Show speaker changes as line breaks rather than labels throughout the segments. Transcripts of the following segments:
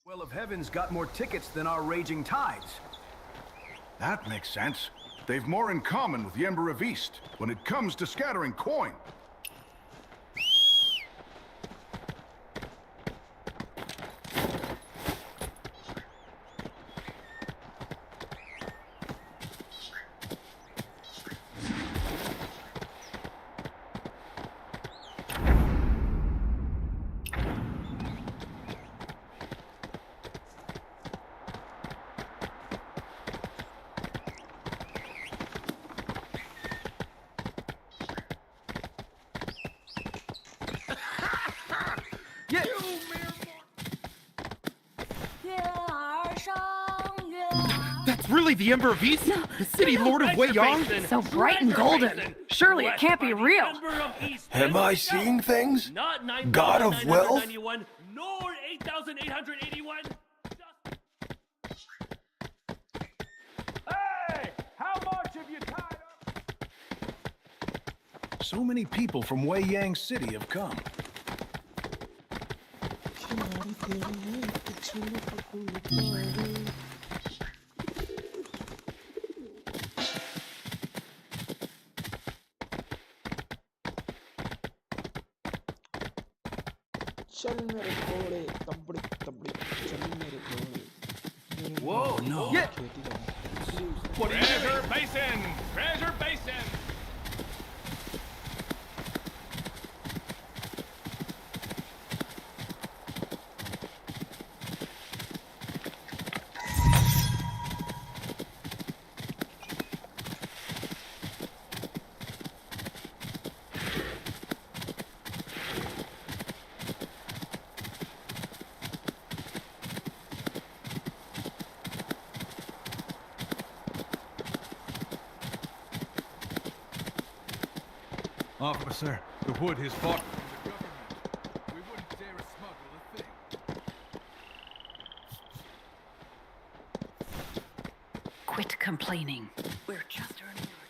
Well of Heaven's got more tickets than our raging tides.
That makes sense. They've more in common with the Ember of East when it comes to scattering coin.
That's really the Ember of East? The city lord of Wei Yong?
So bright and golden. Surely it can't be real.
Am I seeing things?
Not
God of wealth?
9,991, nor 8,881.
Hey! How much have you tied up?
So many people from Wei Yang City have come.
चल मेरे घोड़े तबड़ी तबड़ी चल मेरे घोड़े
Whoa, no.
खेती करना
Treasure Basin! Treasure Basin!
Officer, the wood has fought from the government. We wouldn't dare smuggle a thing.
Quit complaining. We're just earning our...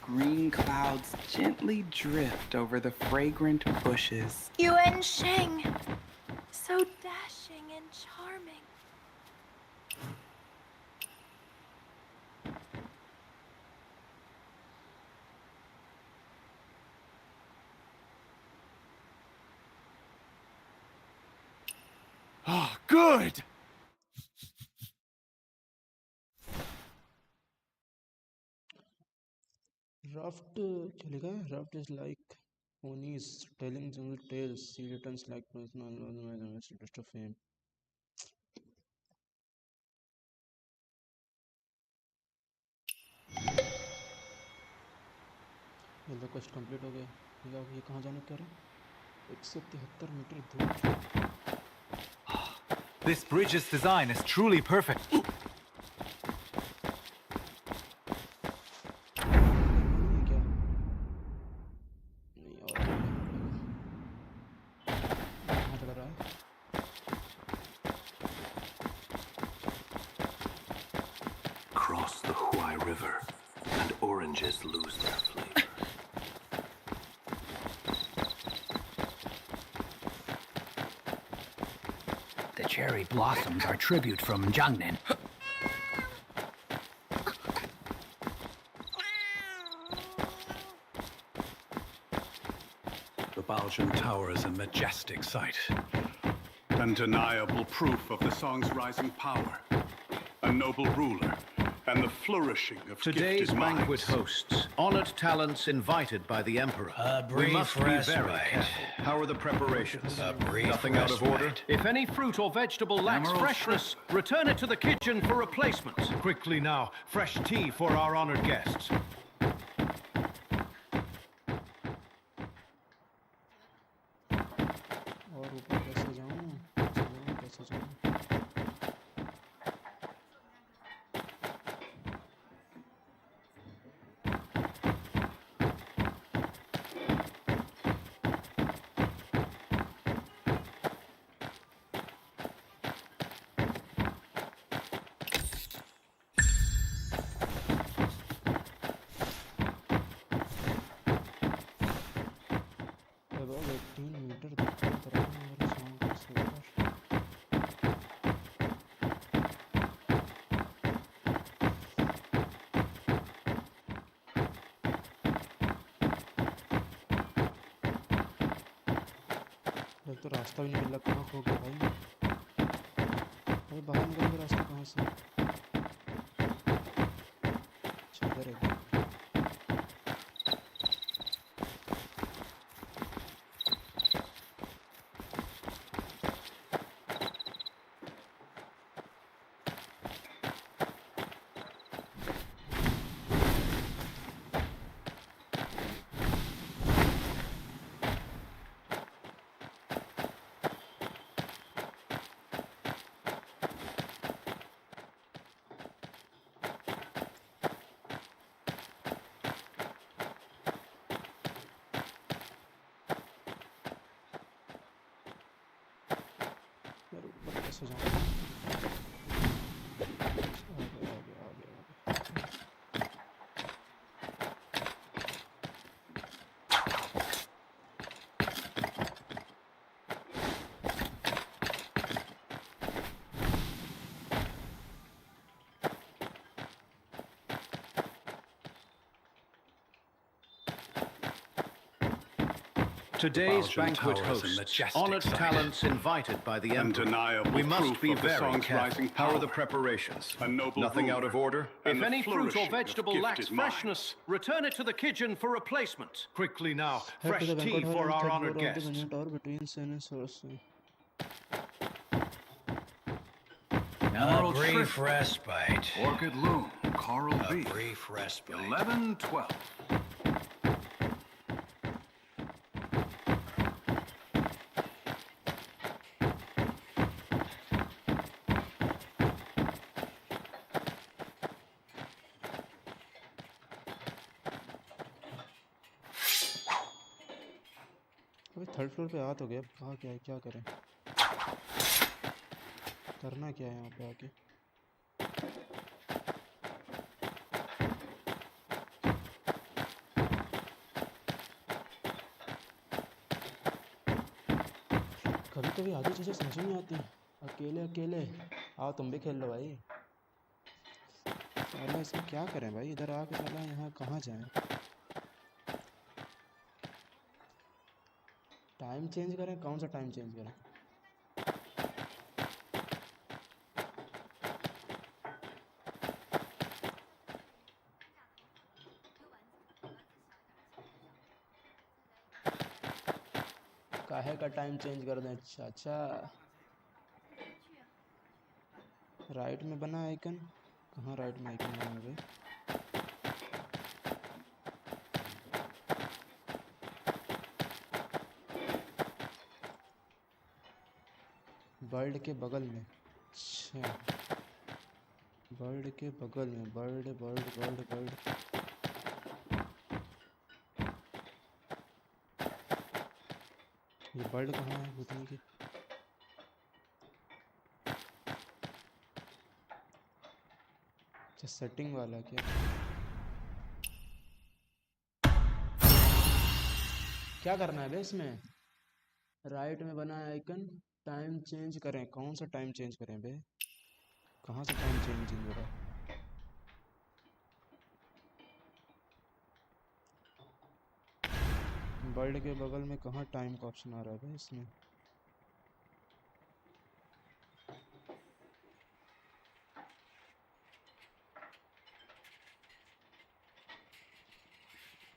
Green clouds gently drift over the fragrant bushes.
Yuan Sheng, so dashing and charming.
Ah, good!
raft चलेगा raft is like ponies telling jungle tales sea returns like personal rest of fame ये लो quest complete हो गया ये अब ये कहाँ जाने कह रहे हैं 173 मीटर दूर
This bridge's design is truly perfect.
नहीं है क्या नहीं और कहाँ चला रहा है
Cross the Huai River, and oranges lose their flavor.
cherry blossoms are tribute from Jiangnan.
The Baojun Tower is a majestic sight.
Undeniable proof of the Song's rising power. A noble ruler, and the flourishing of
Today's
gifted
banquet
minds.
hosts honored talents invited by the Emperor. We must be very careful. How are the preparations? Nothing out of order? If any fruit or vegetable lacks freshness, return it to the kitchen for replacement. Quickly now, fresh tea for our honored guests.
और ऊपर कैसे जाऊँ? कैसे जाऊँ? Above 18 meter दिखता है पर मेरे साउंड से ऊपर एक तो रास्ता भी नहीं मिल रहा कहाँ खो गया भाई अरे बाहर निकल के रास्ता कहाँ से अच्छा इधर है यार ऊपर कैसे जाऊँ आगे आगे आगे आगे
Today's
Baojun
banquet
Tower is a
hosts
majestic
honored
sight.
talents invited by the Emperor.
Undeniable
We must
proof
be
of the
very
Song's
careful.
rising
How are the
power.
preparations?
A noble
Nothing out
ruler,
of order?
and
If
the
any fruit or
flourishing of
vegetable lacks
gifted minds.
freshness, return it to the kitchen for replacement. Quickly now,
Head
fresh
to the
tea
banquet hall
for
and
our
third
honored
floor of the
guests.
banquet tower between Sen and Sorcery.
A brief respite.
Orchid Loom, Coral Beef.
Brief respite.
11-12.
अभी third floor पे आ तो गया कहाँ क्या है क्या करें करना क्या है यहाँ पे आके कभी कभी आधी चीज़ें समझ में नहीं आती अकेले अकेले आओ तुम भी खेल लो भाई अरे इसमें क्या करें भाई इधर आके चला यहाँ कहाँ जाएं टाइम चेंज करें कौन सा टाइम चेंज करें काहे का टाइम चेंज कर दें अच्छा अच्छा राइट में बना आइकन कहाँ राइट में आइकन बना भाई बर्ड के बगल में अच्छा बर्ड के बगल में बर्ड बर्ड बर्ड बर्ड ये बर्ड कहाँ है भूतनी की अच्छा सेटिंग वाला क्या क्या करना है बे इसमें राइट में बना है आइकन टाइम चेंज करें? कौन सा टाइम चेंज करें बे? कहाँ से टाइम चेंज हो रहा है? वर्ल्ड के बगल में कहाँ टाइम का ऑप्शन आ रहा है भाई इसमें?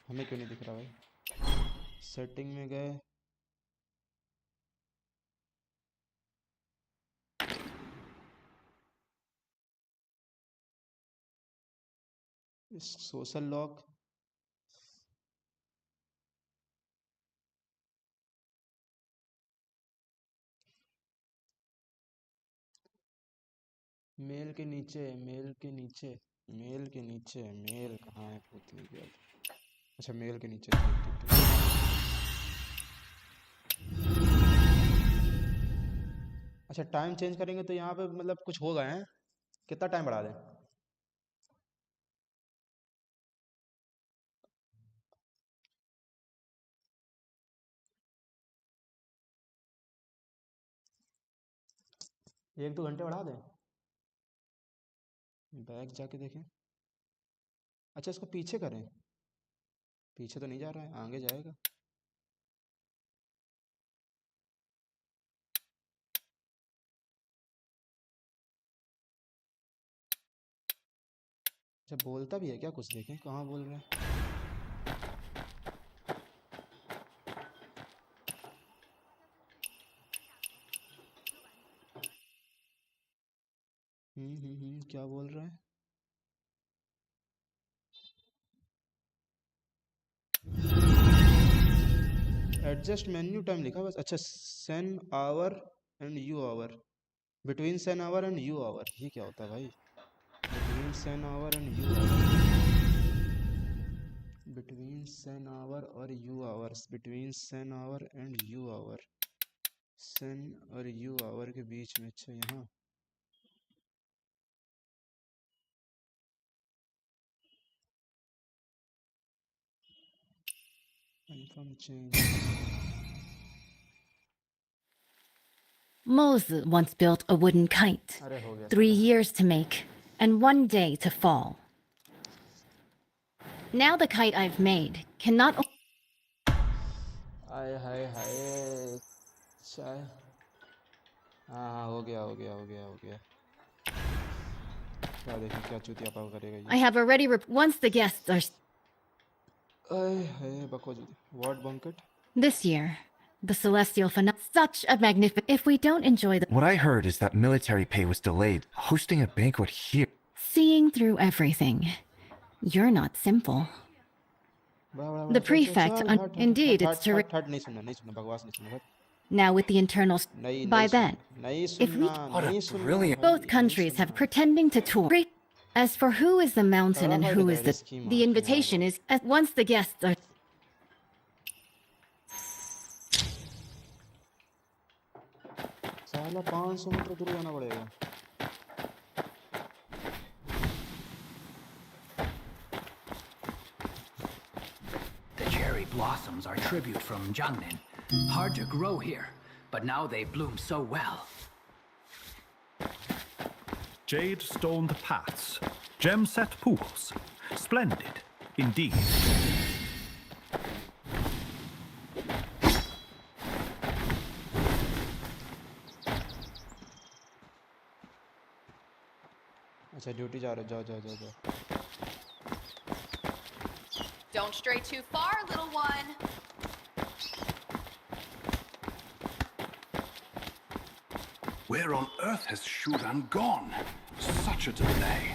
हमें क्यों नहीं दिख रहा भाई? सेटिंग में गए, इस सोशल लॉक, मेल के नीचे, मेल के नीचे, मेल के नीचे, मेल कहाँ है? पूछने गया। अच्छा मेल के नीचे, ठीक ठीक ठीक। अच्छा टाइम चेंज करेंगे तो यहाँ पे मतलब कुछ होगा है? कितना टाइम बढ़ा दें? एक दो घंटे बढ़ा दें? बैक जाके देखें। अच्छा इसको पीछे करें? पीछे तो नहीं जा रहा है, आगे जाएगा। अच्छा बोलता भी है क्या कुछ? देखें कहाँ बोल रहे हैं। क्या बोल रहा है? एडजस्ट मेन्यू टाइम लिखा बस। अच्छा sun hour and you hour, between sun hour and you hour, ये क्या होता है भाई? Between sun hour and you hour, between sun hour और you hours, between sun hour and you hour, sun और यू आवर के बीच में। अच्छा यहाँ confirm change.
Moses once built a wooden kite,
अरे हो गया
3 years to make and 1 day to fall. Now the kite I've made cannot.
आय हाय हाय। चाय, हाँ हो गया हो गया हो गया हो गया। क्या देखें क्या चूतिया पाव करेगा ये।
I have already once the guests are.
आय हाय बकवास। What banquet?
This year, the celestial such a magnificent. If we don't enjoy the.
What I heard is that military pay was delayed. Hosting a banquet here.
Seeing through everything. You're not simple. The prefect, indeed, it's terrific.
नहीं सुनना नहीं सुनना, बकवास नहीं सुनना।
Now with the internal. By then,
नहीं
if we.
सुनना,
What a
नहीं सुनना
brilliant-
Both countries have pretending to tour. As for who is the mountain and who is the invitation is as once the guests are.
साला 500 metre दूर जाना पड़ेगा।
The cherry blossoms are tribute from Jiangnan. Hard to grow here, but now they bloom so well.
Jade stoned paths, gem set pools. Splendid, indeed.
अच्छा duty जा रहे हो, जाओ जाओ जाओ जाओ।
Don't stray too far, little one.
Where on earth has Shuran gone? Such a delay.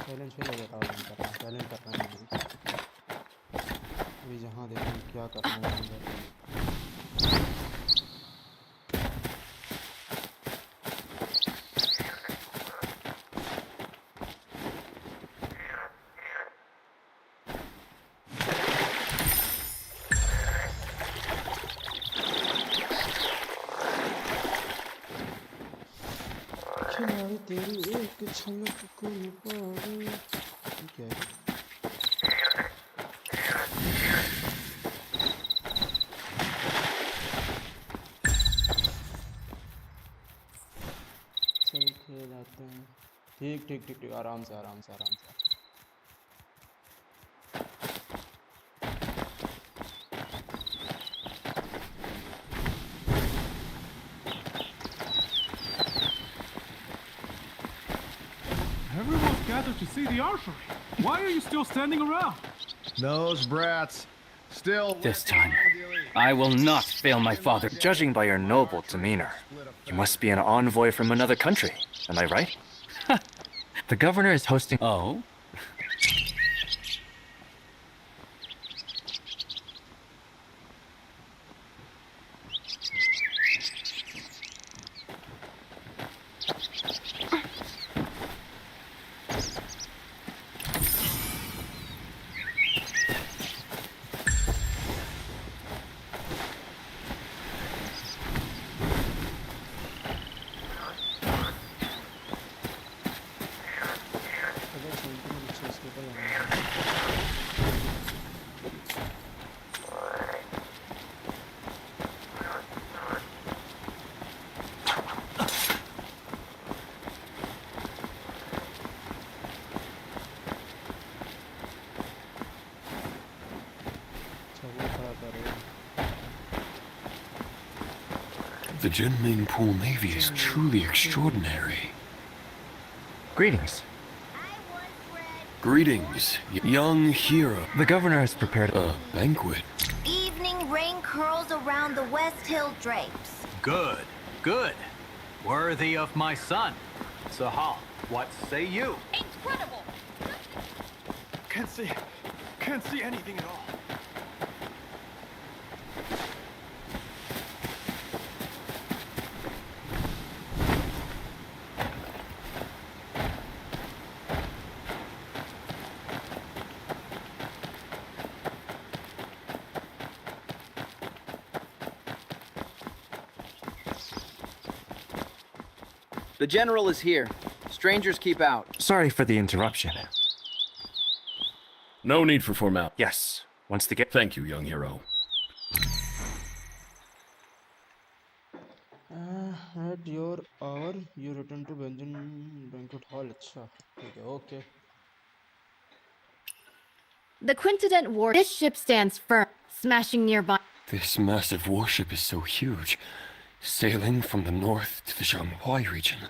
Challenge fail हो गया था, चैलेंज करना है मुझे। अभी जहाँ देखें क्या करना है इधर। तेरी एक झलक को पाऊं क्या है चल खेल आते हैं ठीक ठीक ठीक ठीक आराम से आराम से आराम से
Everyone's gathered to see the archery. Why are you still standing around?
Those brats. Still.
This time, I will not fail my father. Judging by your noble demeanor, you must be an envoy from another country. Am I right? The governor is hosting. Oh?
The Jinming Pool Navy is truly extraordinary.
Greetings.
Greetings, young hero.
The governor has prepared
a banquet.
Evening rain curls around the West Hill drapes.
Good, good. Worthy of my son. Sahal, what say you?
Incredible!
Can't see anything at all.
The general is here. Strangers keep out. Sorry for the interruption.
No need for formality.
Yes. Once the get.
Thank you, young hero.
At your hour, you return to Benjamin Banquet Hall. अच्छा, ठीक है, okay.
The Quintident war. This ship stands firm, smashing nearby.
This massive warship is so huge, sailing from the north to the Shanghai region.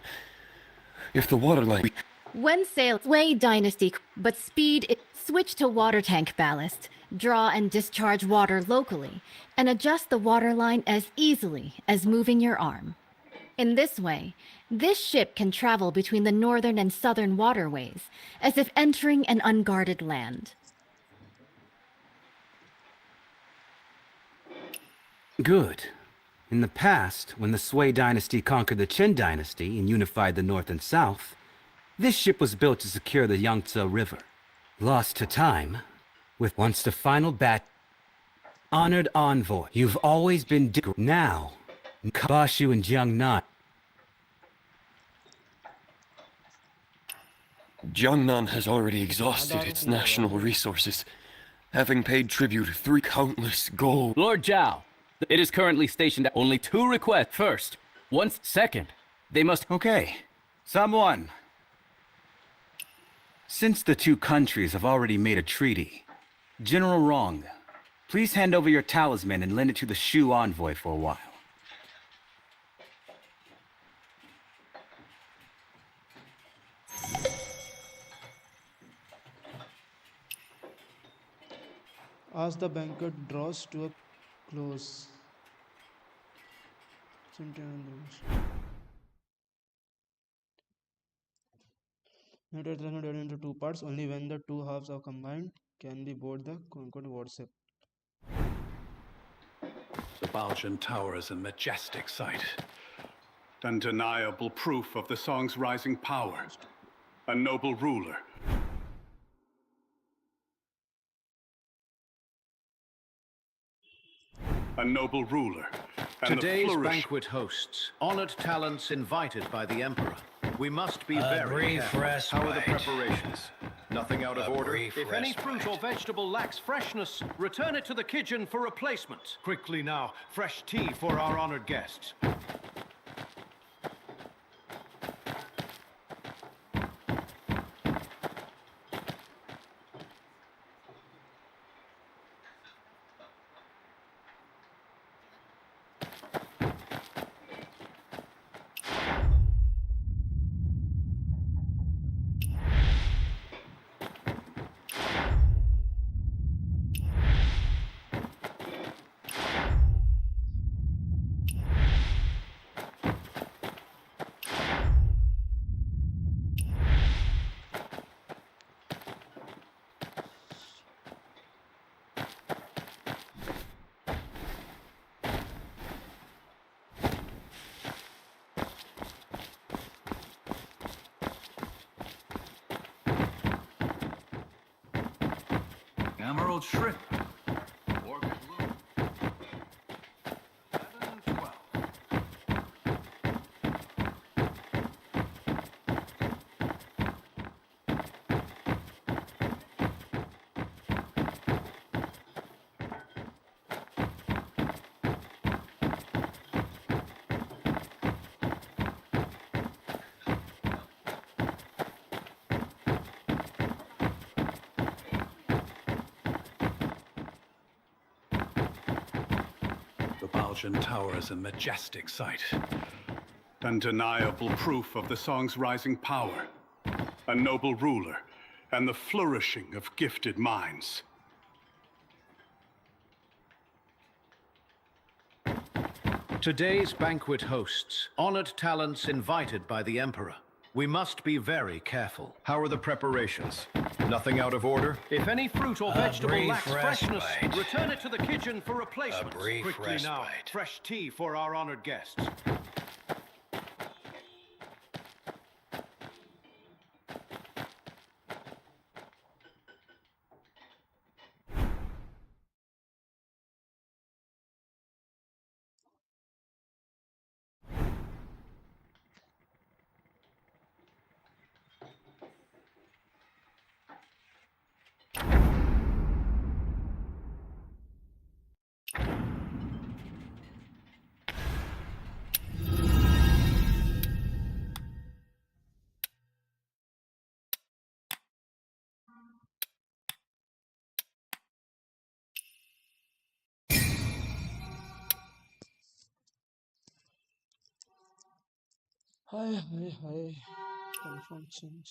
If the waterline...
When sailed, Wei Dynasty, but speed, switch to water tank ballast, draw and discharge water locally, and adjust the waterline as easily as moving your arm. In this way, this ship can travel between the northern and southern waterways, as if entering an unguarded land.
Good. In the past, when the Sui dynasty conquered the Qin dynasty and unified the north and south, this ship was built to secure the Yangtze River. Lost to time, with once the final honored envoy. You've always been now, Bashu and Jiangnan.
Jiangnan has already exhausted its national resources, having paid tribute 3 countless gold.
Lord Zhao, it is currently stationed at only 2 requests. First, second, they must...
Okay, someone. Since the 2 countries have already made a treaty, General Rong, please hand over your talisman and lend it to the Shu envoy for a while.
As the banquet draws to a close. It is divided into 2 parts. Only when the 2 halves are combined can be board the conquered warship.
The Baljun Tower is a majestic sight. Undeniable proof of the song's rising power. A noble ruler. A noble ruler. And
Today's banquet hosts honored talents invited by the Emperor. We must be very careful. How are the preparations? Nothing out of order? If any fruit or vegetable lacks freshness, return it to the kitchen for replacement. Quickly now, fresh tea for our honored guests.
Emerald shrimp. Orchid bloom. 11, 12.
The Baljan Tower is a majestic sight. Undeniable proof of the song's rising power. A noble ruler, and the flourishing of gifted minds.
Today's banquet hosts honored talents invited by the Emperor. We must be very careful. How are the preparations? Nothing out of order? If any fruit or vegetable lacks freshness, return it to the kitchen for replacement. Quickly now, fresh tea for our honored guests.
Hi hi hi confirm change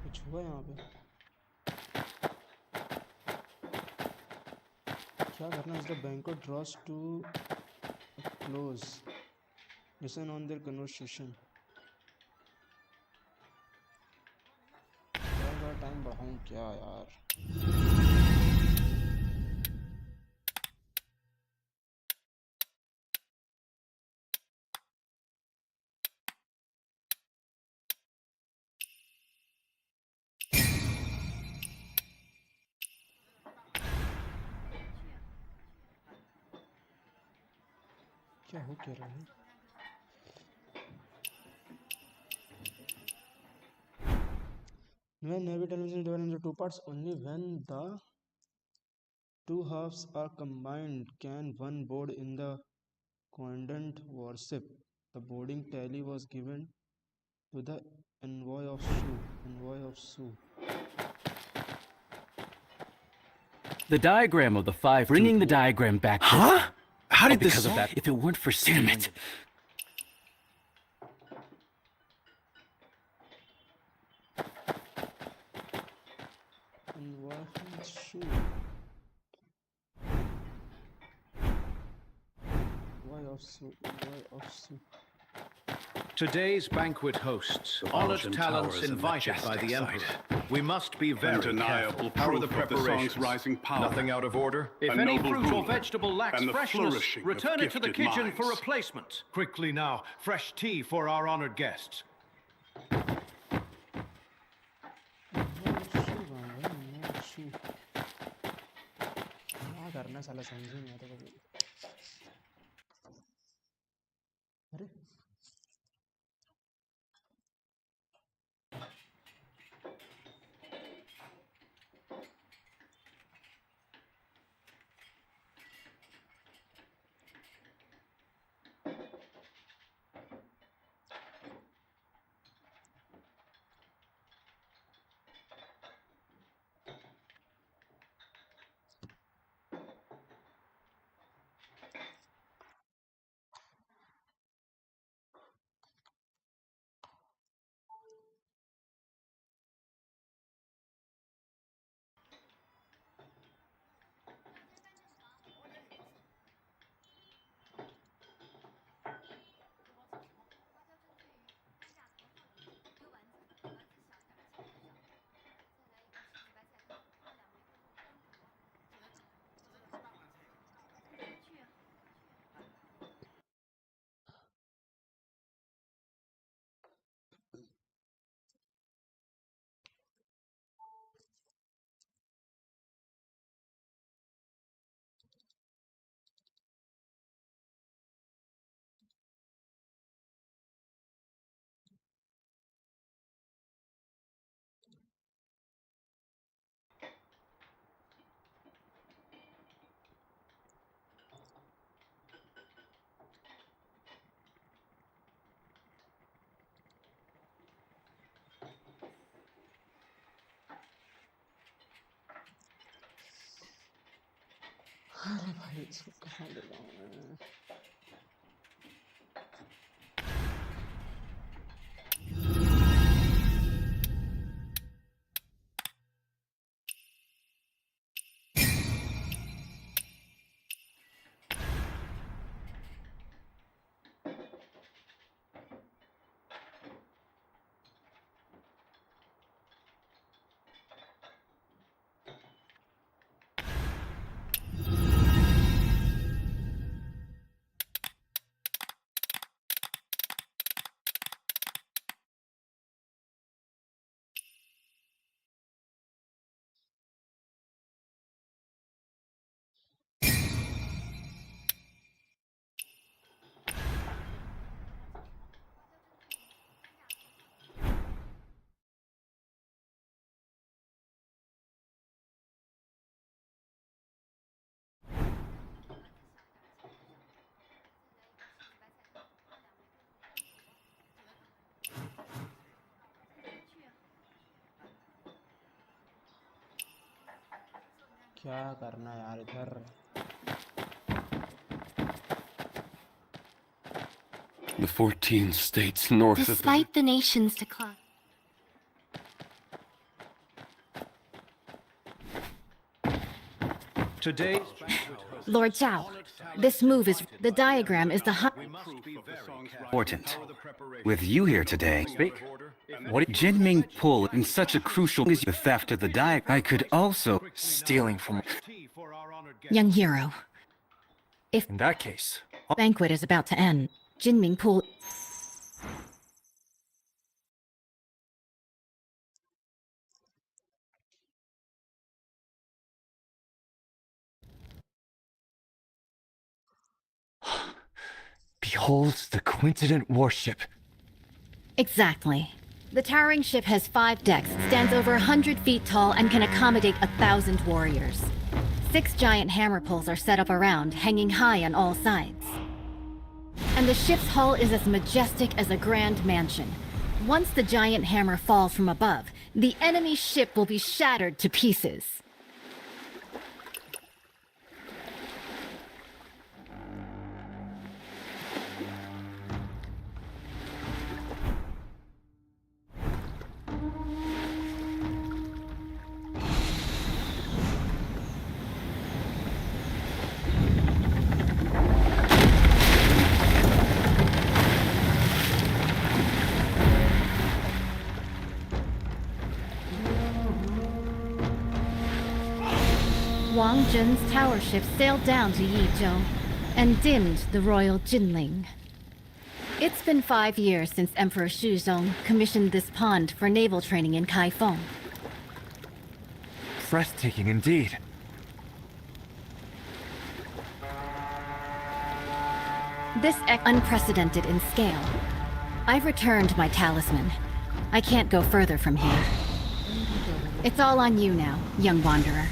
कुछ हुआ यहाँ पे क्या करना है the banquet draws to close listen on their conversation time बढ़ाऊं क्या यार क्या हो क्या रहा है when navy television is divided into two parts only when the two halves are combined can one board in the commandant warship the boarding tally was given to the envoy of Shu
The diagram of the five. Bringing the diagram back.
Huh? How did this?
Because of that, if it weren't for
Damn it!
envoy of Shu
Today's banquet hosts honored talents invited by the Emperor. We must be very
Undeniable
careful. How are the
proof of the
preparations?
song's rising power.
Nothing out of order? If
A
any
noble
fruit or
ruler,
vegetable lacks
and the
freshness,
flourishing of
return it to the
gifted
kitchen for
minds.
replacement. Quickly now, fresh tea for our honored guests.
क्या करना साला समझ नहीं आता कभी अरे अरे भाई इसको कहाँ ले जाऊँ मैं? क्या करना यार इधर?
The 14 states north of the...
Despite the nation's decline.
Today's
Lord Zhao, this move is... The diagram is the...
Important. With you here today, what Jinming pulled in such a crucial is the theft of the diagram. I could also...
Stealing from...
Young hero. If...
In that case...
Banquet is about to end. Jinming pulled...
Behold the coincident warship.
Exactly. The towering ship has 5 decks, stands over 100 feet tall, and can accommodate 1,000 warriors. 6 giant hammer poles are set up around, hanging high on all sides. And the ship's hull is as majestic as a grand mansion. Once the giant hammer falls from above, the enemy ship will be shattered to pieces. Wang Jun's tower ship sailed down to Yizhou and dimmed the royal Jinling. It's been 5 years since Emperor Shuzong commissioned this pond for naval training in Kaifeng.
Breathtaking indeed.
This unprecedented in scale. I've returned my talisman. I can't go further from here. It's all on you now, young wanderer.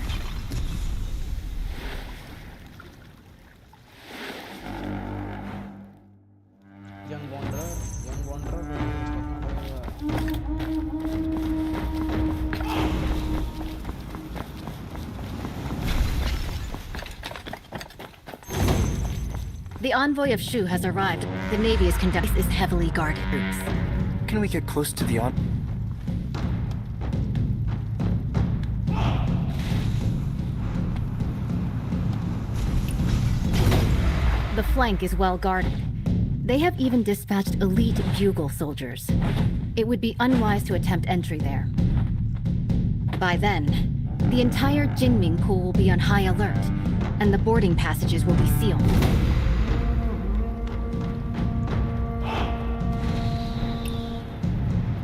Young wanderer.
The envoy of Shu has arrived. The Navy is conducting is heavily guarded.
Can we get close to the
The flank is well guarded. They have even dispatched elite bugle soldiers. It would be unwise to attempt entry there. By then, the entire Jinming pool will be on high alert, and the boarding passages will be sealed.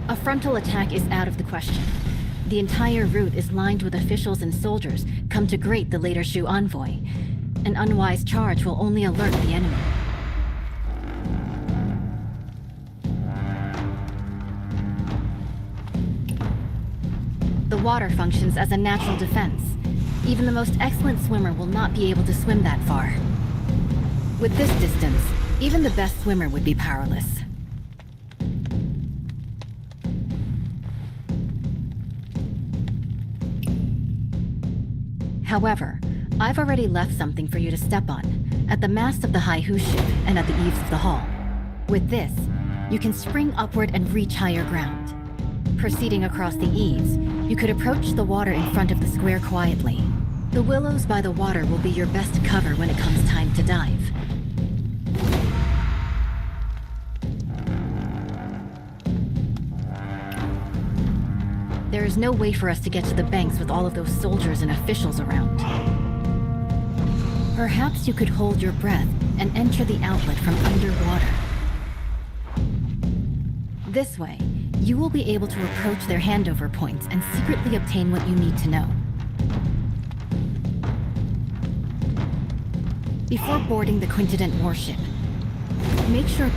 A frontal attack is out of the question. The entire route is lined with officials and soldiers come to greet the later Shu envoy. An unwise charge will only alert the enemy. The water functions as a natural defense. Even the most excellent swimmer will not be able to swim that far. With this distance, even the best swimmer would be powerless. However, I've already left something for you to step on, at the mast of the Haihu ship and at the eaves of the hall. With this, you can spring upward and reach higher ground. Proceeding across the eaves, you could approach the water in front of the square quietly. The willows by the water will be your best cover when it comes time to dive. There is no way for us to get to the banks with all of those soldiers and officials around. Perhaps you could hold your breath and enter the outlet from underwater. This way, you will be able to approach their handover points and secretly obtain what you need to know. Before boarding the Quintident warship, make sure...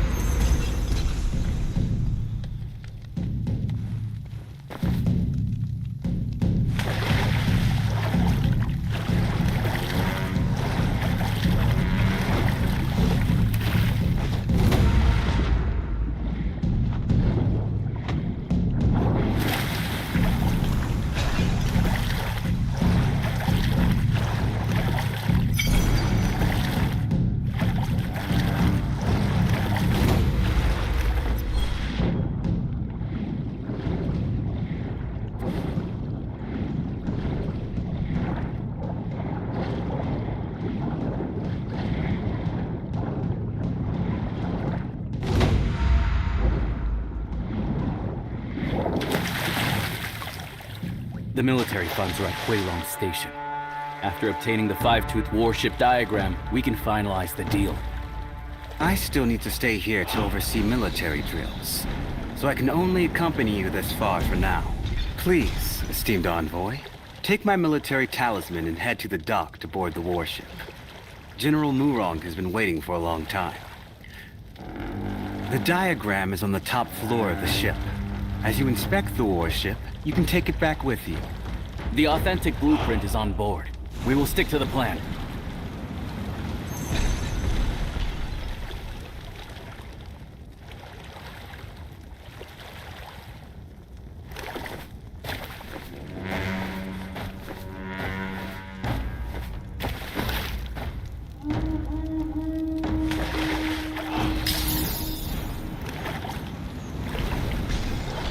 The military funds are at Huilong Station. After obtaining the Five-Tooth warship diagram, we can finalize the deal. I still need to stay here to oversee military drills, so I can only accompany you this far for now. Please, esteemed envoy, take my military talisman and head to the dock to board the warship. General Murong has been waiting for a long time. The diagram is on the top floor of the ship. As you inspect the warship, you can take it back with you. The authentic blueprint is on board. We will stick to the plan.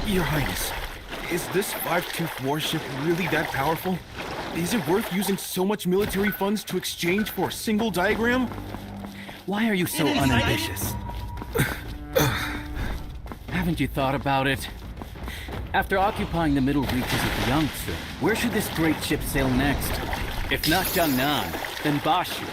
Your Highness, is this Five-Tooth warship really that powerful? Is it worth using so much military funds to exchange for a single diagram?
Why are you so unambitious? Haven't you thought about it? After occupying the middle reaches of the Yangtze, where should this great ship sail next? If not Jiangnan, then Bashu.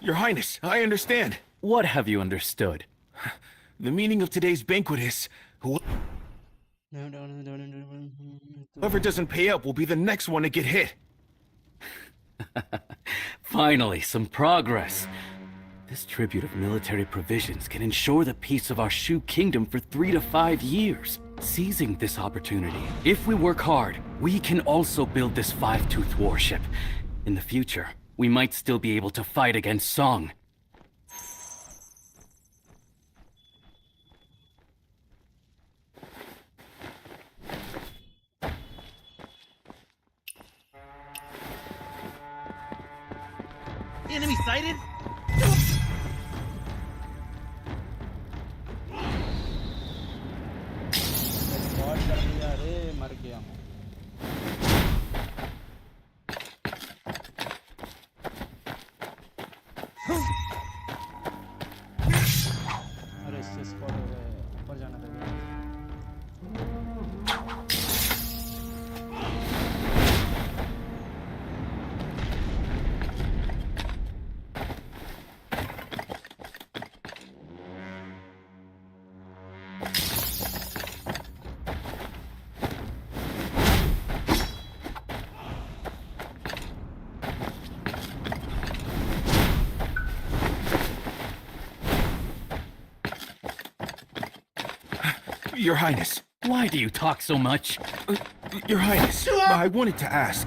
Your Highness, I understand.
What have you understood?
The meaning of today's banquet is... Whoever doesn't pay up will be the next one to get hit.
Finally, some progress. This tribute of military provisions can ensure the peace of our Shu kingdom for 3 to 5 years. Seizing this opportunity, if we work hard, we can also build this five-toothed warship. In the future, we might still be able to fight against Song.
Enemy sighted?
Spot कर दिया रे मर गया मैं अरे इससे spot हो गए ऊपर जाना था
Your Highness.
Why do you talk so much?
Your Highness, I wanted to ask,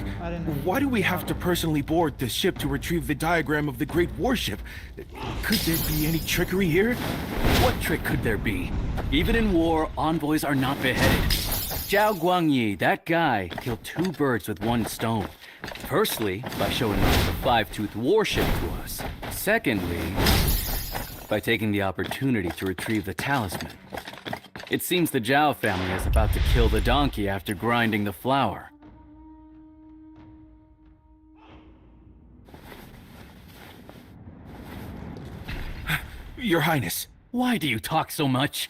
why do we have to personally board the ship to retrieve the diagram of the Great Warship? Could there be any trickery here?
What trick could there be? Even in war, envoys are not beheaded. Zhao Guangyi, that guy, killed 2 birds with 1 stone. Firstly, by showing off the five-toothed warship to us. Secondly, by taking the opportunity to retrieve the talisman. It seems the Zhao family is about to kill the donkey after grinding the flour.
Your Highness.
Why do you talk so much?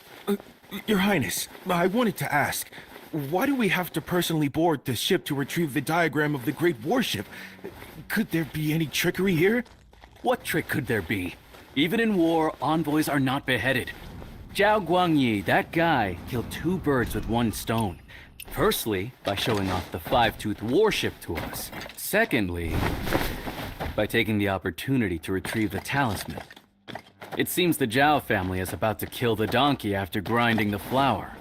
Your Highness, I wanted to ask, why do we have to personally board the ship to retrieve the diagram of the Great Warship? Could there be any trickery here?
What trick could there be? Even in war, envoys are not beheaded. Zhao Guangyi, that guy, killed 2 birds with 1 stone. Firstly, by showing off the five-toothed warship to us. Secondly, by taking the opportunity to retrieve the talisman. It seems the Zhao family is about to kill the donkey after grinding the flour.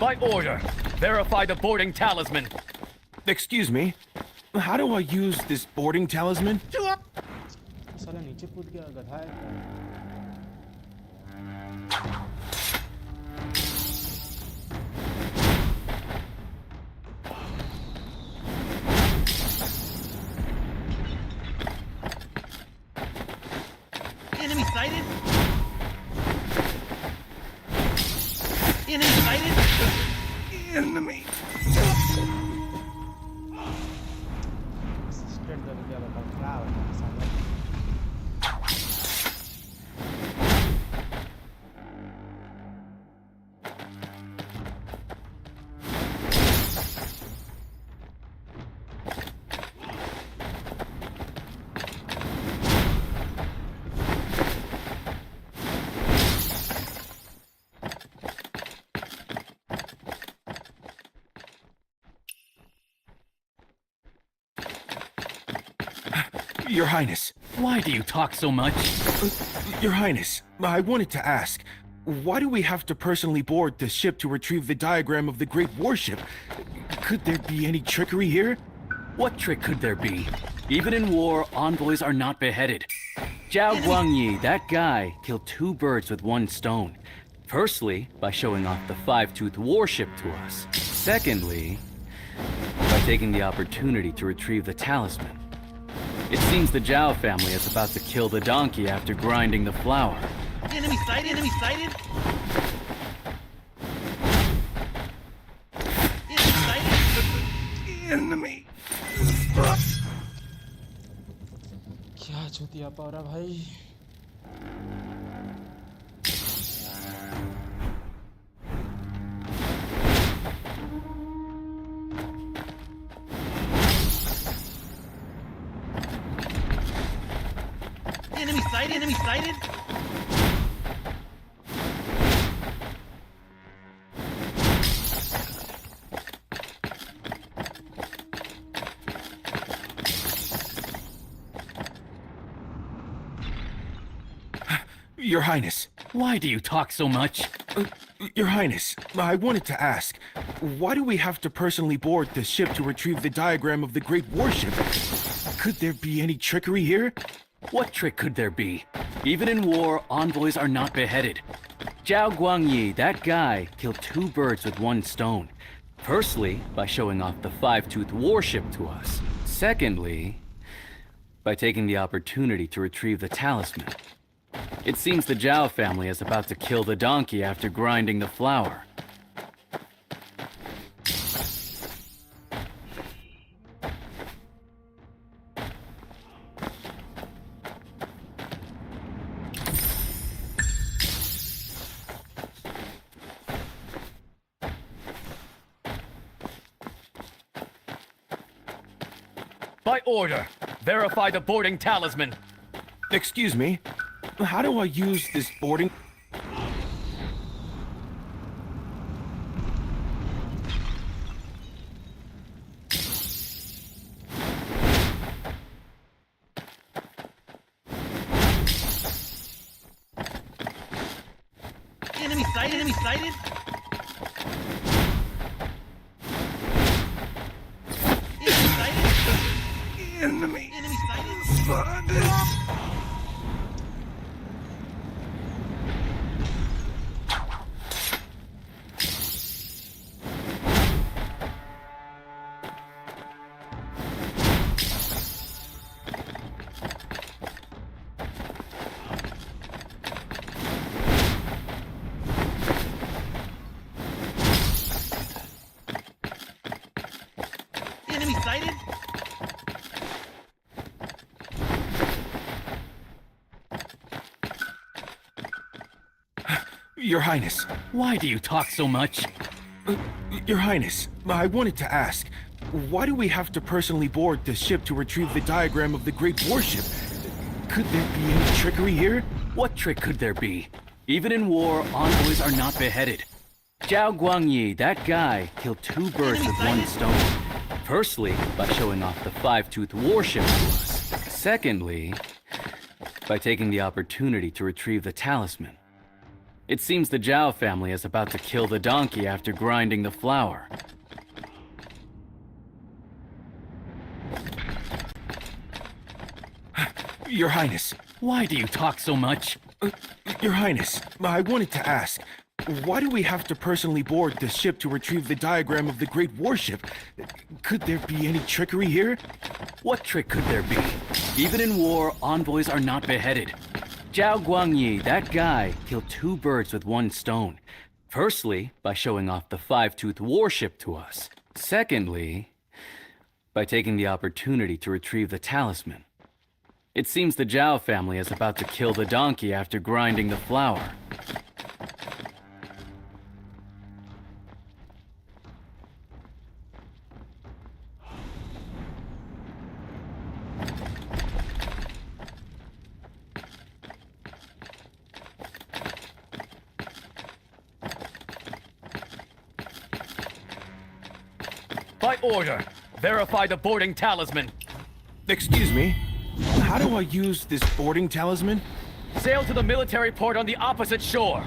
By order, verify the boarding talisman.
Excuse me, how do I use this boarding talisman?
साला नीचे कूद गया गधा है
Enemy sighted? Enemy sighted?
Enemy.
Assisted कर दिया बताओ क्या होता है साला
Your Highness.
Why do you talk so much?
Your Highness, I wanted to ask, why do we have to personally board the ship to retrieve the diagram of the Great Warship? Could there be any trickery here?
What trick could there be? Even in war, envoys are not beheaded. Zhao Guangyi, that guy, killed 2 birds with 1 stone. Firstly, by showing off the five-toothed warship to us. Secondly, by taking the opportunity to retrieve the talisman. It seems the Zhao family is about to kill the donkey after grinding the flour.
Enemy sighted? Enemy sighted? Enemy sighted?
Enemy.
चुतिया पावरा भाई
Enemy sighted! Enemy sighted!
Your Highness.
Why do you talk so much?
Your Highness, I wanted to ask, why do we have to personally board the ship to retrieve the diagram of the Great Warship? Could there be any trickery here?
What trick could there be? Even in war, envoys are not beheaded. Zhao Guangyi, that guy, killed 2 birds with 1 stone. Firstly, by showing off the 5-tooth warship to us. Secondly, by taking the opportunity to retrieve the talisman. It seems the Zhao family is about to kill the donkey after grinding the flour. By order, verify the boarding talisman.
Excuse me, how do I use this boarding?
Enemy sighted! Enemy sighted!
Enemy
sighted!
spotted!
Enemy sighted!
Your Highness.
Why do you talk so much?
Your Highness, I wanted to ask, why do we have to personally board the ship to retrieve the diagram of the Great Warship? Could there be any trickery here?
What trick could there be? Even in war, envoys are not beheaded. Zhao Guangyi, that guy, killed 2 birds with 1 stone. Firstly, by showing off the 5-tooth warship to us. Secondly, by taking the opportunity to retrieve the talisman. It seems the Zhao family is about to kill the donkey after grinding the flour.
Your Highness.
Why do you talk so much?
Your Highness, I wanted to ask, why do we have to personally board the ship to retrieve the diagram of the Great Warship? Could there be any trickery here?
What trick could there be? Even in war, envoys are not beheaded. Zhao Guangyi, that guy, killed 2 birds with 1 stone. Firstly, by showing off the 5-tooth warship to us. Secondly, by taking the opportunity to retrieve the talisman. It seems the Zhao family is about to kill the donkey after grinding the flour. By order, verify the boarding talisman.
Excuse me, how do I use this boarding talisman?
Sail to the military port on the opposite shore.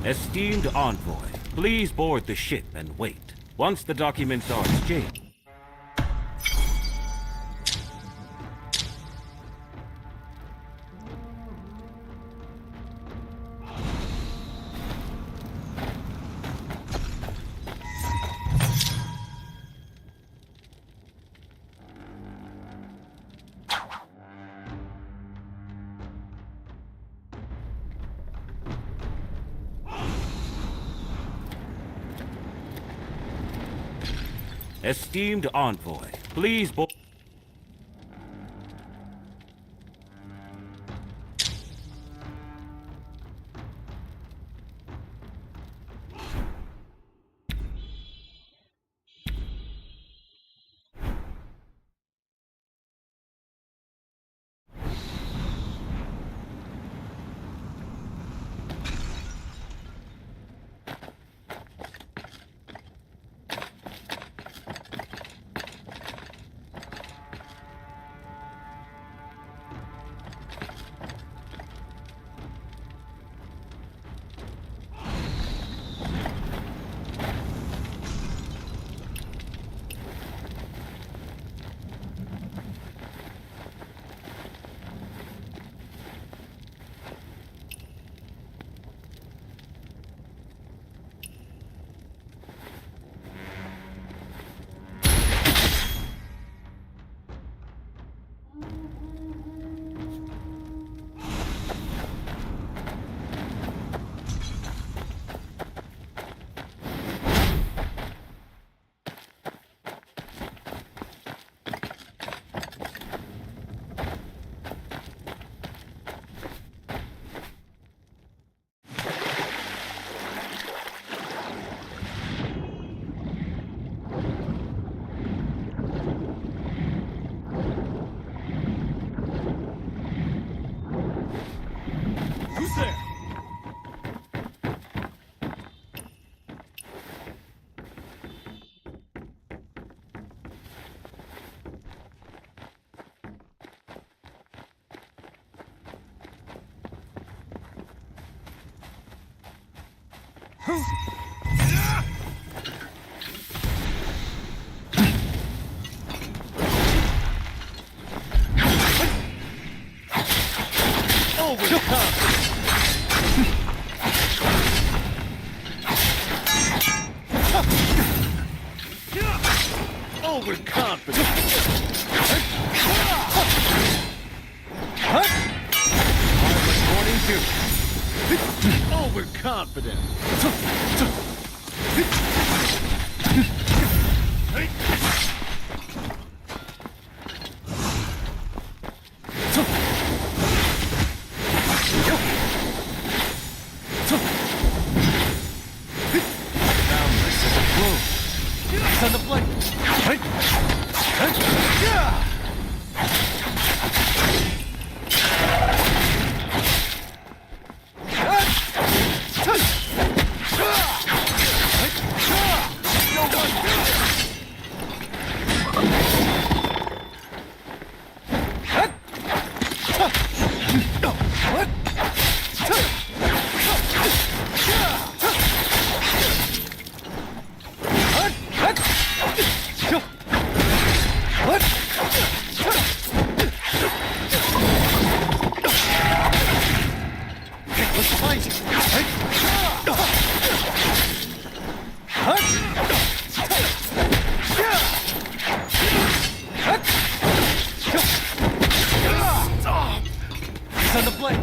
Esteemed envoy, please board the ship and wait. Once the documents are exchanged... Esteemed envoy, please board...
Who's there?
Overconfident. According to overconfident.
On the plate. On the plate.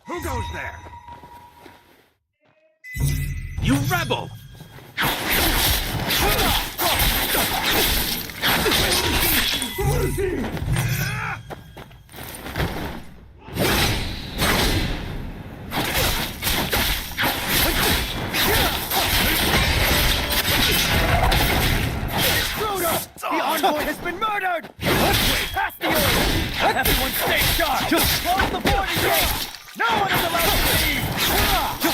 Who goes there?
you rebel!
The envoy has been murdered! Pass the order! Everyone stay sharp! Close the boarding gate! No one is allowed to leave! Stop!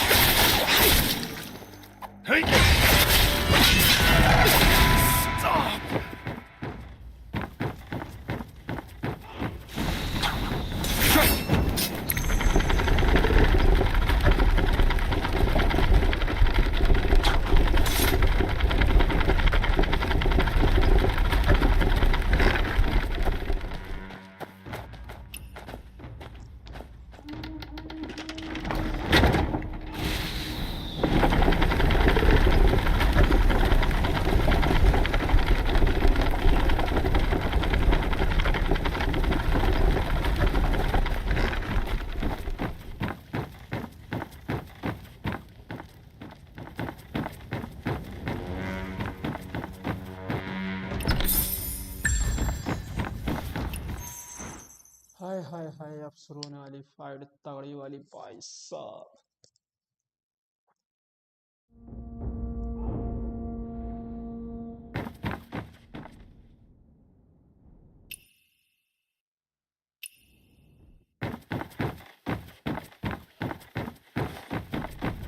Hi hi हाय अब शुरू होने वाली fight तगड़ी वाली भाई साहब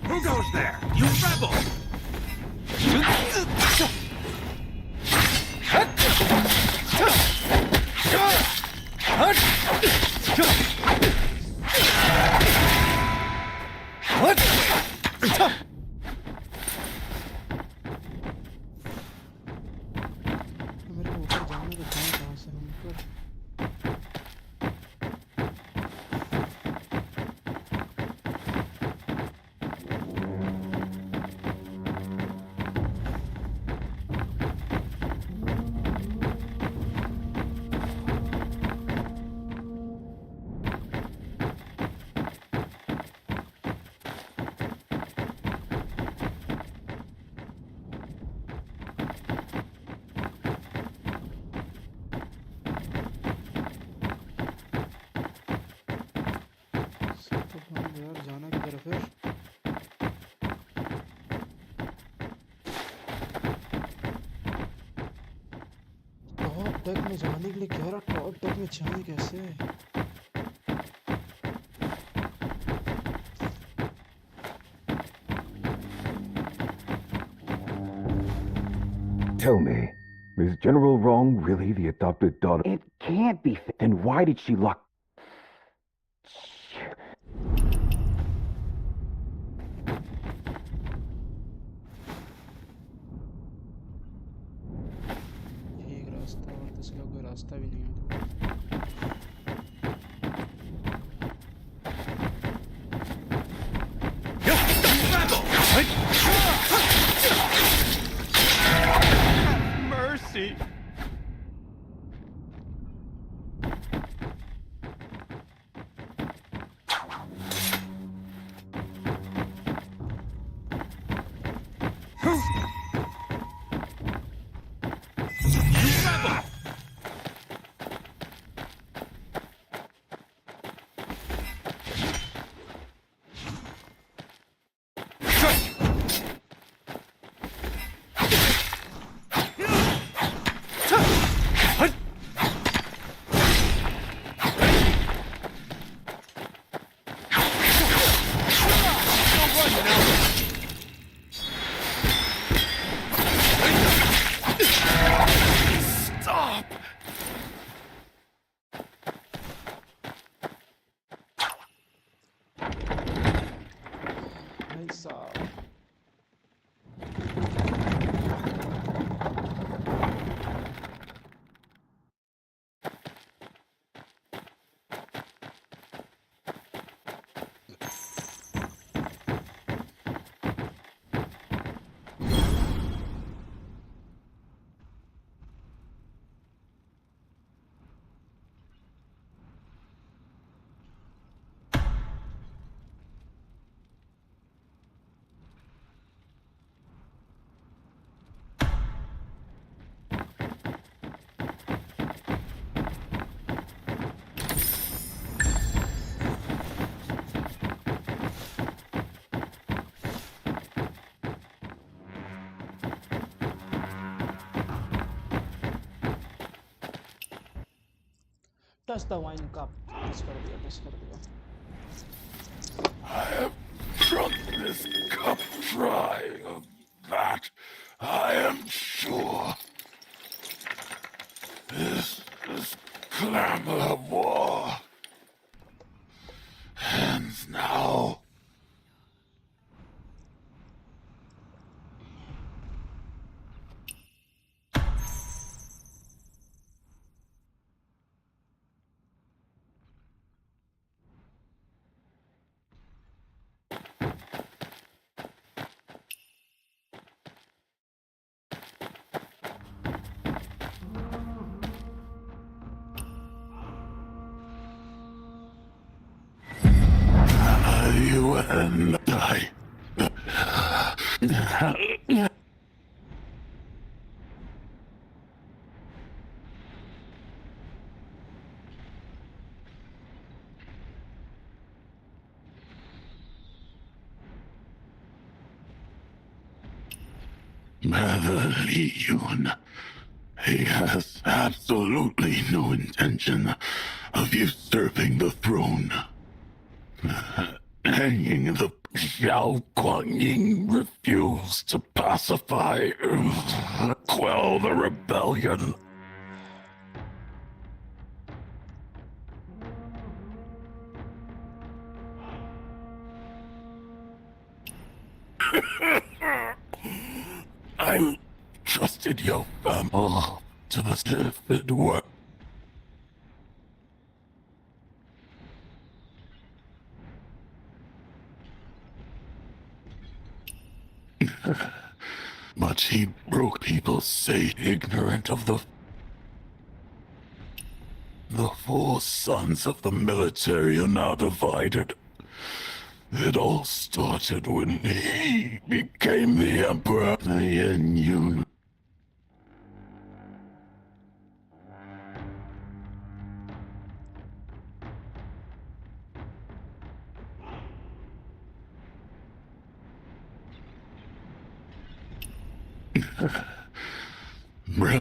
Who goes there? You rebel!
मेरे को ऊपर जाने को जाए कहाँ से हम ऊपर यार जाना किधर फिर टॉप डेक में जाने के लिए कह रहा टॉप डेक में जाए कैसे
Tell me, is General Wrong really the adopted daughter?
It can't be.
Then why did she lock...
यही एक रास्ता और दूसरा कोई रास्ता भी नहीं है
Mercy!
भाई साहब Just the wine cup. Miss कर दिया, miss कर दिया.
I have drunk this cup dry of that, I am sure. This clamor of war ends now. You and I. Mother Li Yun. He has absolutely no intention of usurping the throne. Hanging the Xiao Guangying refused to pacify, quell the rebellion. I trusted your family to the stupid work. But he broke people say ignorant of the four sons of the military are now divided. It all started when he became the Emperor Yan Yun.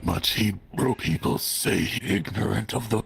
Much he broke people say ignorant of the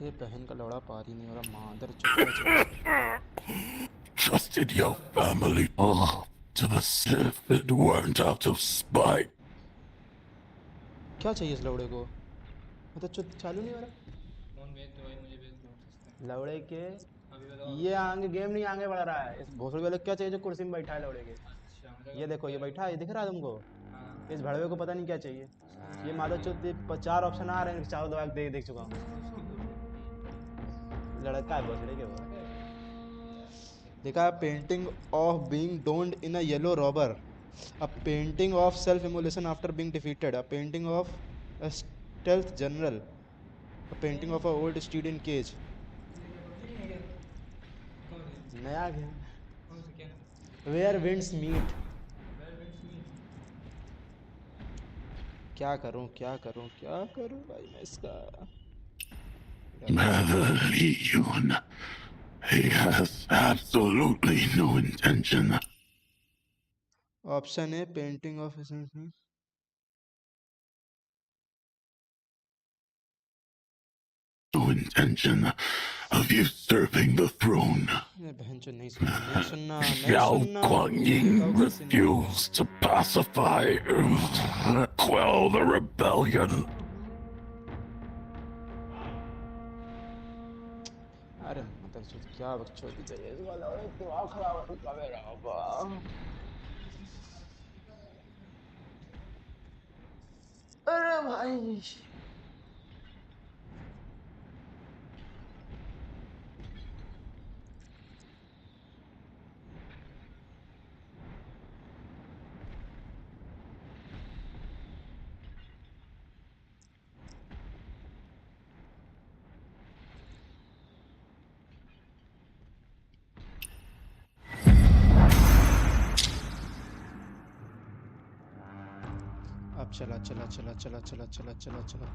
ये बहन का लौड़ा पार ही नहीं हो रहा मादर चुप
trusted your family to the if it weren't out of spite.
क्या चाहिए इस लौड़े को मतलब चुप चालू नहीं हो रहा लौड़े के ये आगे गेम नहीं आगे बढ़ रहा है इस भोसड़ी वाले क्या चाहिए जो कुर्सी में बैठा है लौड़े के ये देखो ये बैठा है ये दिख रहा है तुमको इस भड़वे को पता नहीं क्या चाहिए ये मादर चुप 4 ऑप्शन आ रहे हैं चारों दवा देख चुका हूँ लड़का है भोसड़ी के वो देखा painting of being donned in a yellow robber a painting of self-immolation after being defeated, a painting of a stealth general, a painting of a old steed in cage. नया गेम Where winds meet. क्या करूं भाई मैं इसका
Mother Li Yun, he has absolutely no intention.
Option है painting of
No intention of usurping the throne. Xiao Guangying refused to pacify, quell the rebellion.
अरे मतलब क्या बकचोदी चाहिए इस वाला और दिमाग खराब हो गया मेरा बाबा अरे भाई अब चला चला चला चला चला चला चला चला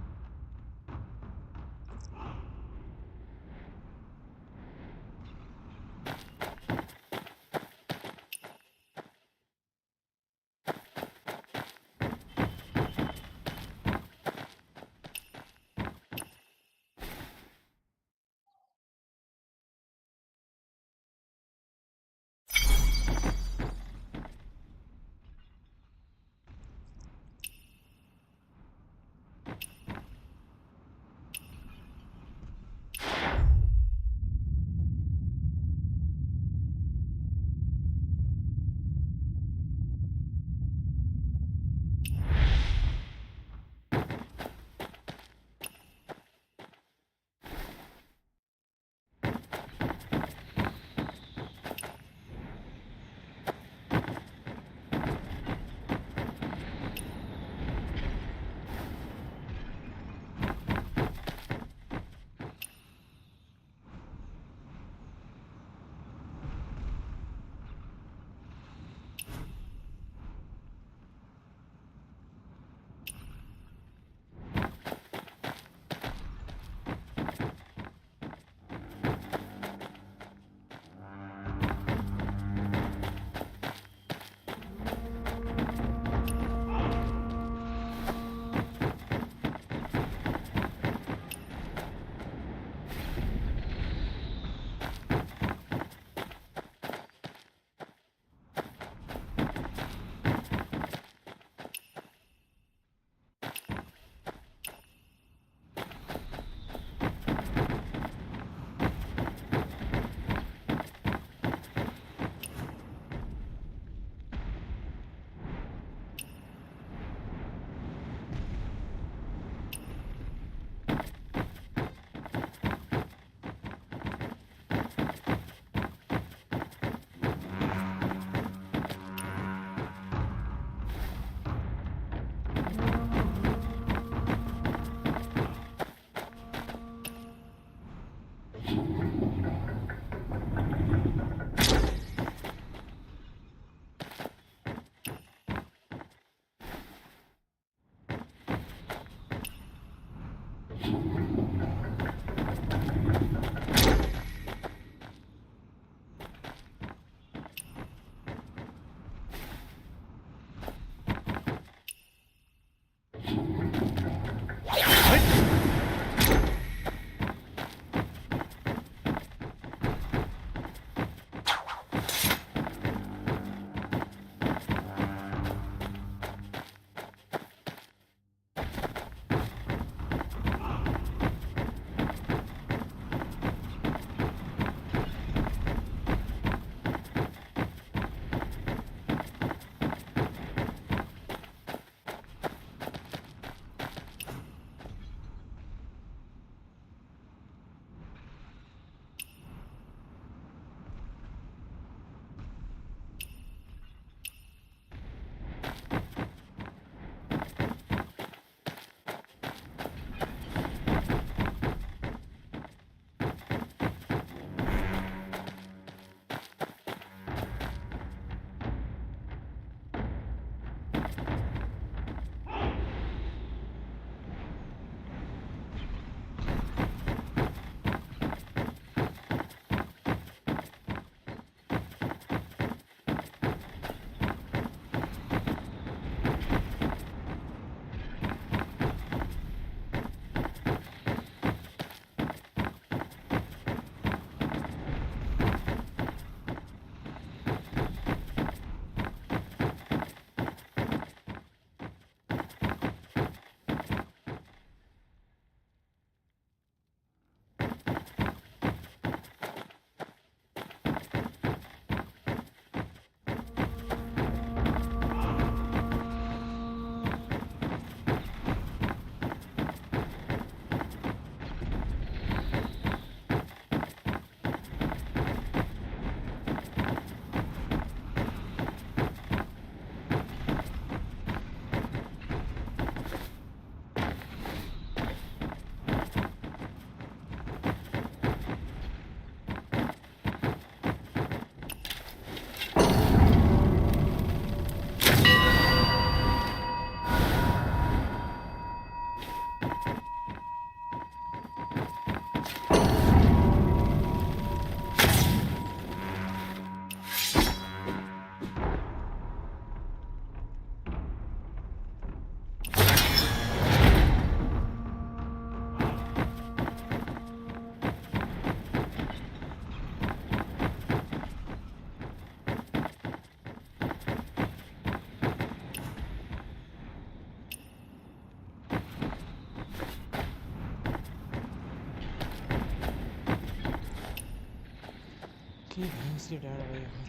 की भैंस की डैड भाई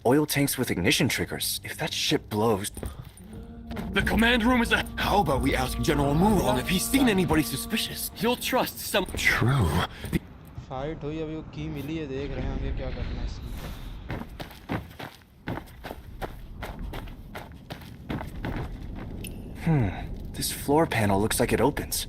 Oil tanks with ignition triggers. If that ship blows...
The command room is a... How about we ask General Mulong if he's seen anybody suspicious? He'll trust some... True.
Fight हुई अभी वो की मिली है देख रहे हैं आगे क्या करना है इसमें
This floor panel looks like it opens.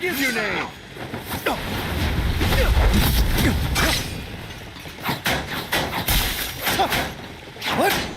Give your name!
What?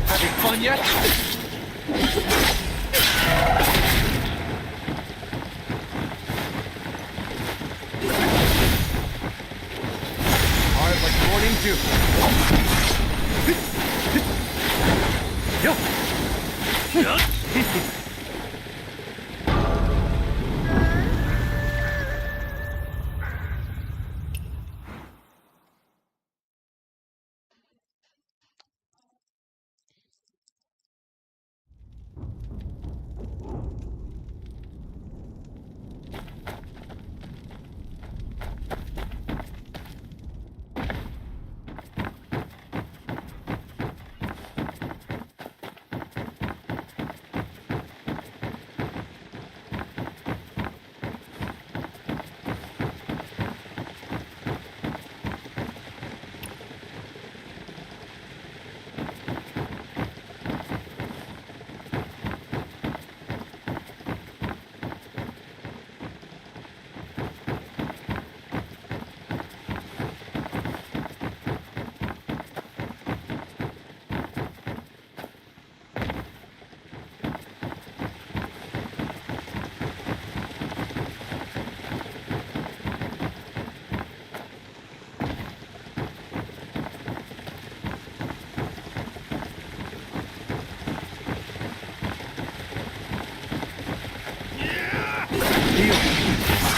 Having fun yet? Hard like morning dew.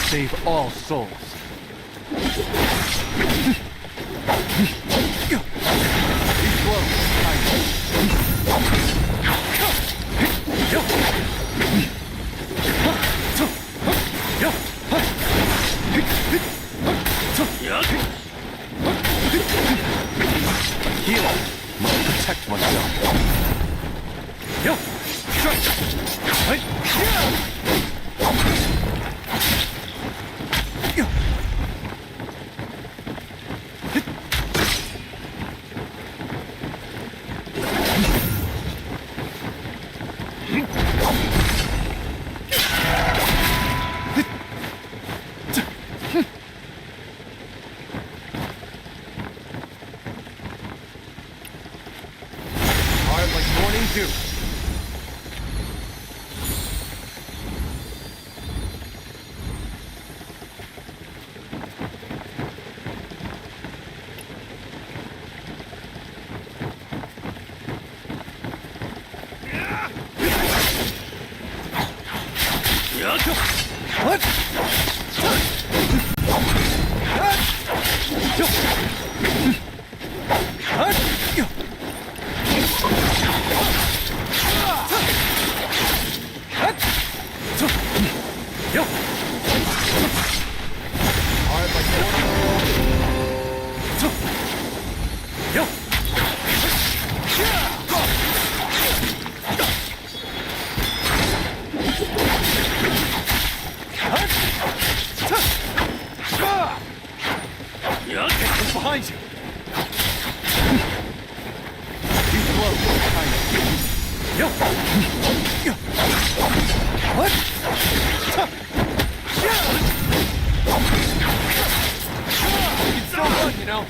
Save all souls. These Heal. Must protect myself. Hard like morning dew. What? Hard like Behind you! Too close, Yo! What? It's so fun, you know?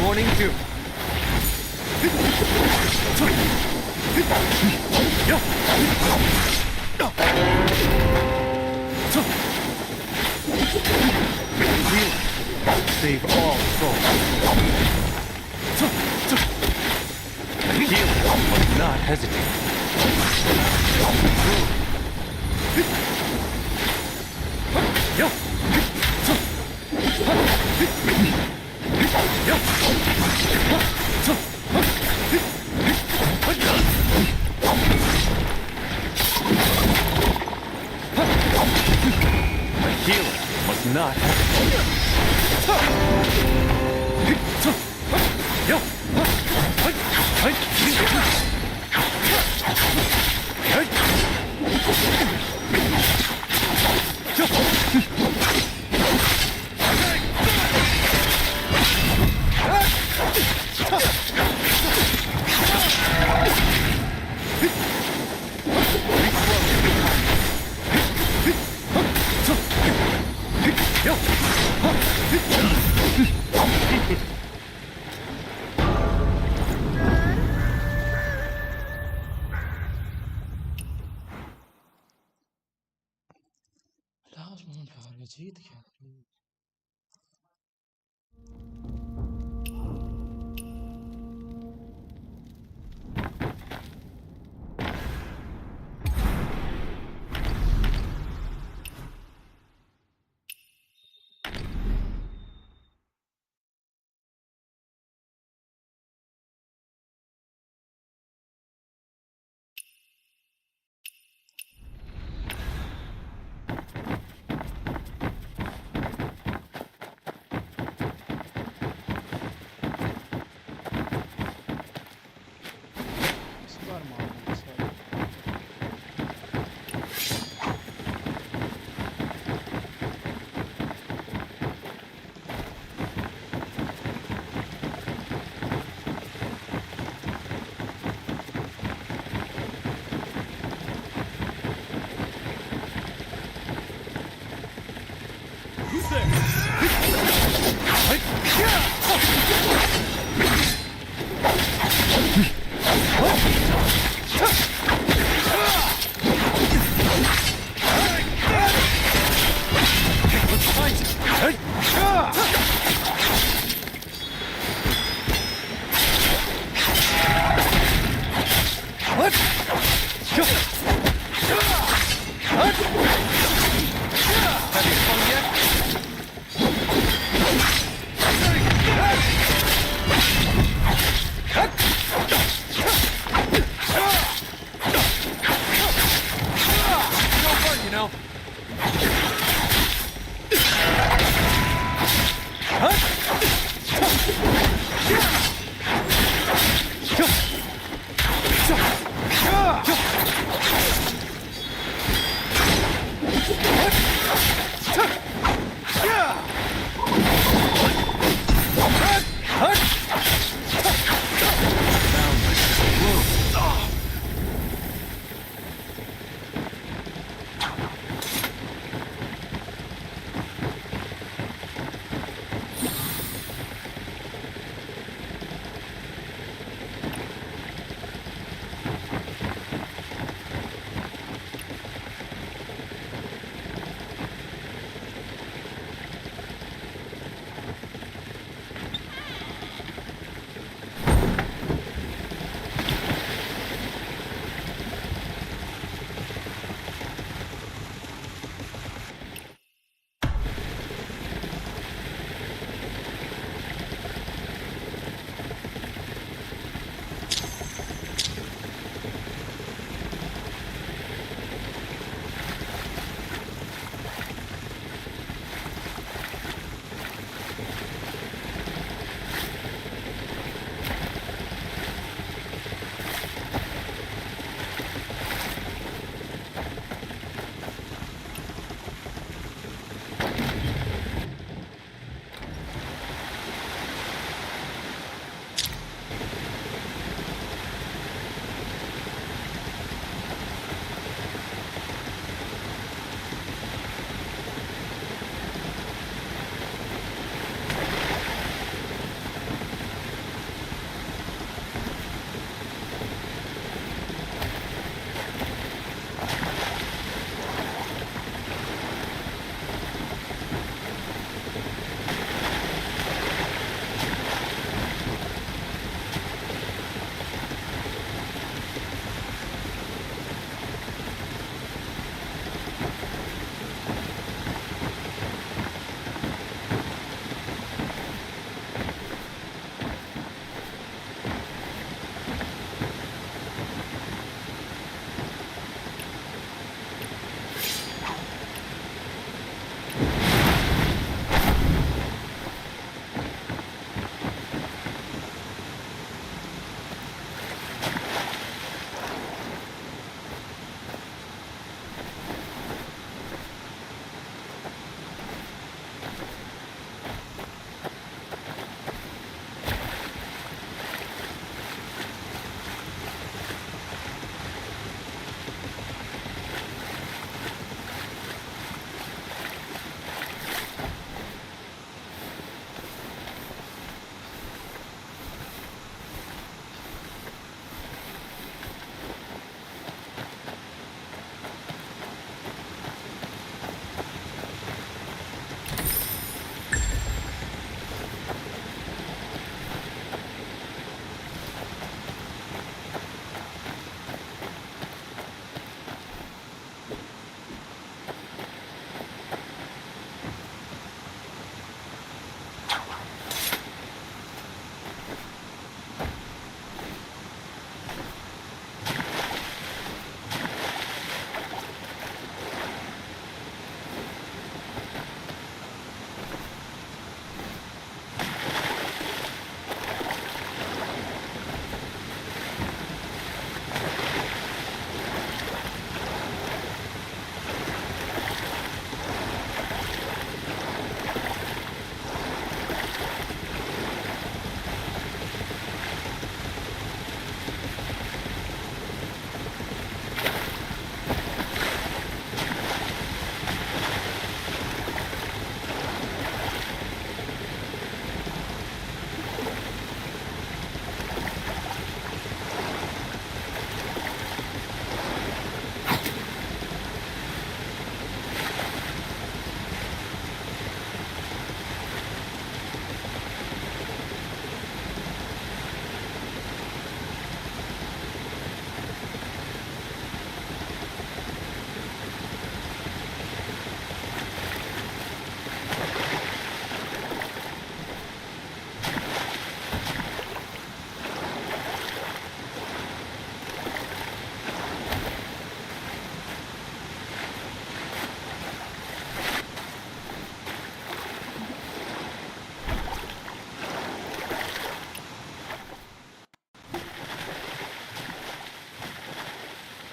Morning dew. Save all souls. Heal, but not hesitate. A healer must not
जीत गया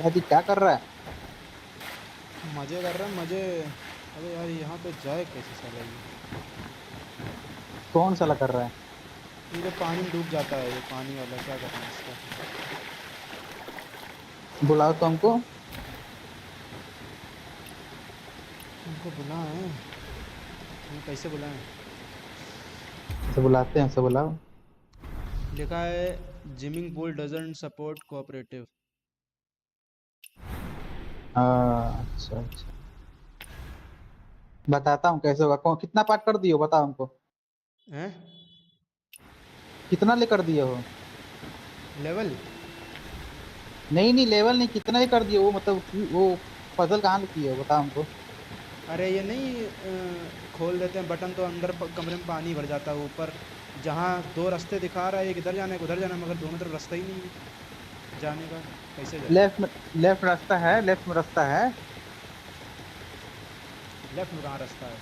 क्या कर रहा है?
मजे कर रहा है मजे। अबे यार यहाँ पे जाए कैसे साला ये?
कौन साला कर रहा है?
ये तो पानी में डूब जाता है, ये पानी वाला क्या करना है इसका?
बुलाओ तो हमको।
उनको बुलाएं? हम कैसे बुलाएं?
तो बुलाते हैं, सब बुलाओ।
लिखा है gymming pool doesn't support cooperative.
अच्छा अच्छा, बताता हूँ कैसे होगा। कितना पार्ट कर दियो बताओ हमको।
हैं?
कितना ले कर दिए हो?
लेवल?
नहीं नहीं, लेवल नहीं, कितना ही कर दिए वो, मतलब वो पजल कहाँ से किए हो बताओ हमको।
अरे ये नहीं खोल देते हैं बटन तो अंदर कमरे में पानी भर जाता है। ऊपर जहाँ 2 रास्ते दिखा रहा है, एक इधर जाना है एक उधर जाना है, मगर दोनों तरफ रास्ता ही नहीं है जाने का। कैसे जाए?
लेफ्ट रास्ता है, लेफ्ट में रास्ता है।
लेफ्ट में कहाँ रास्ता है?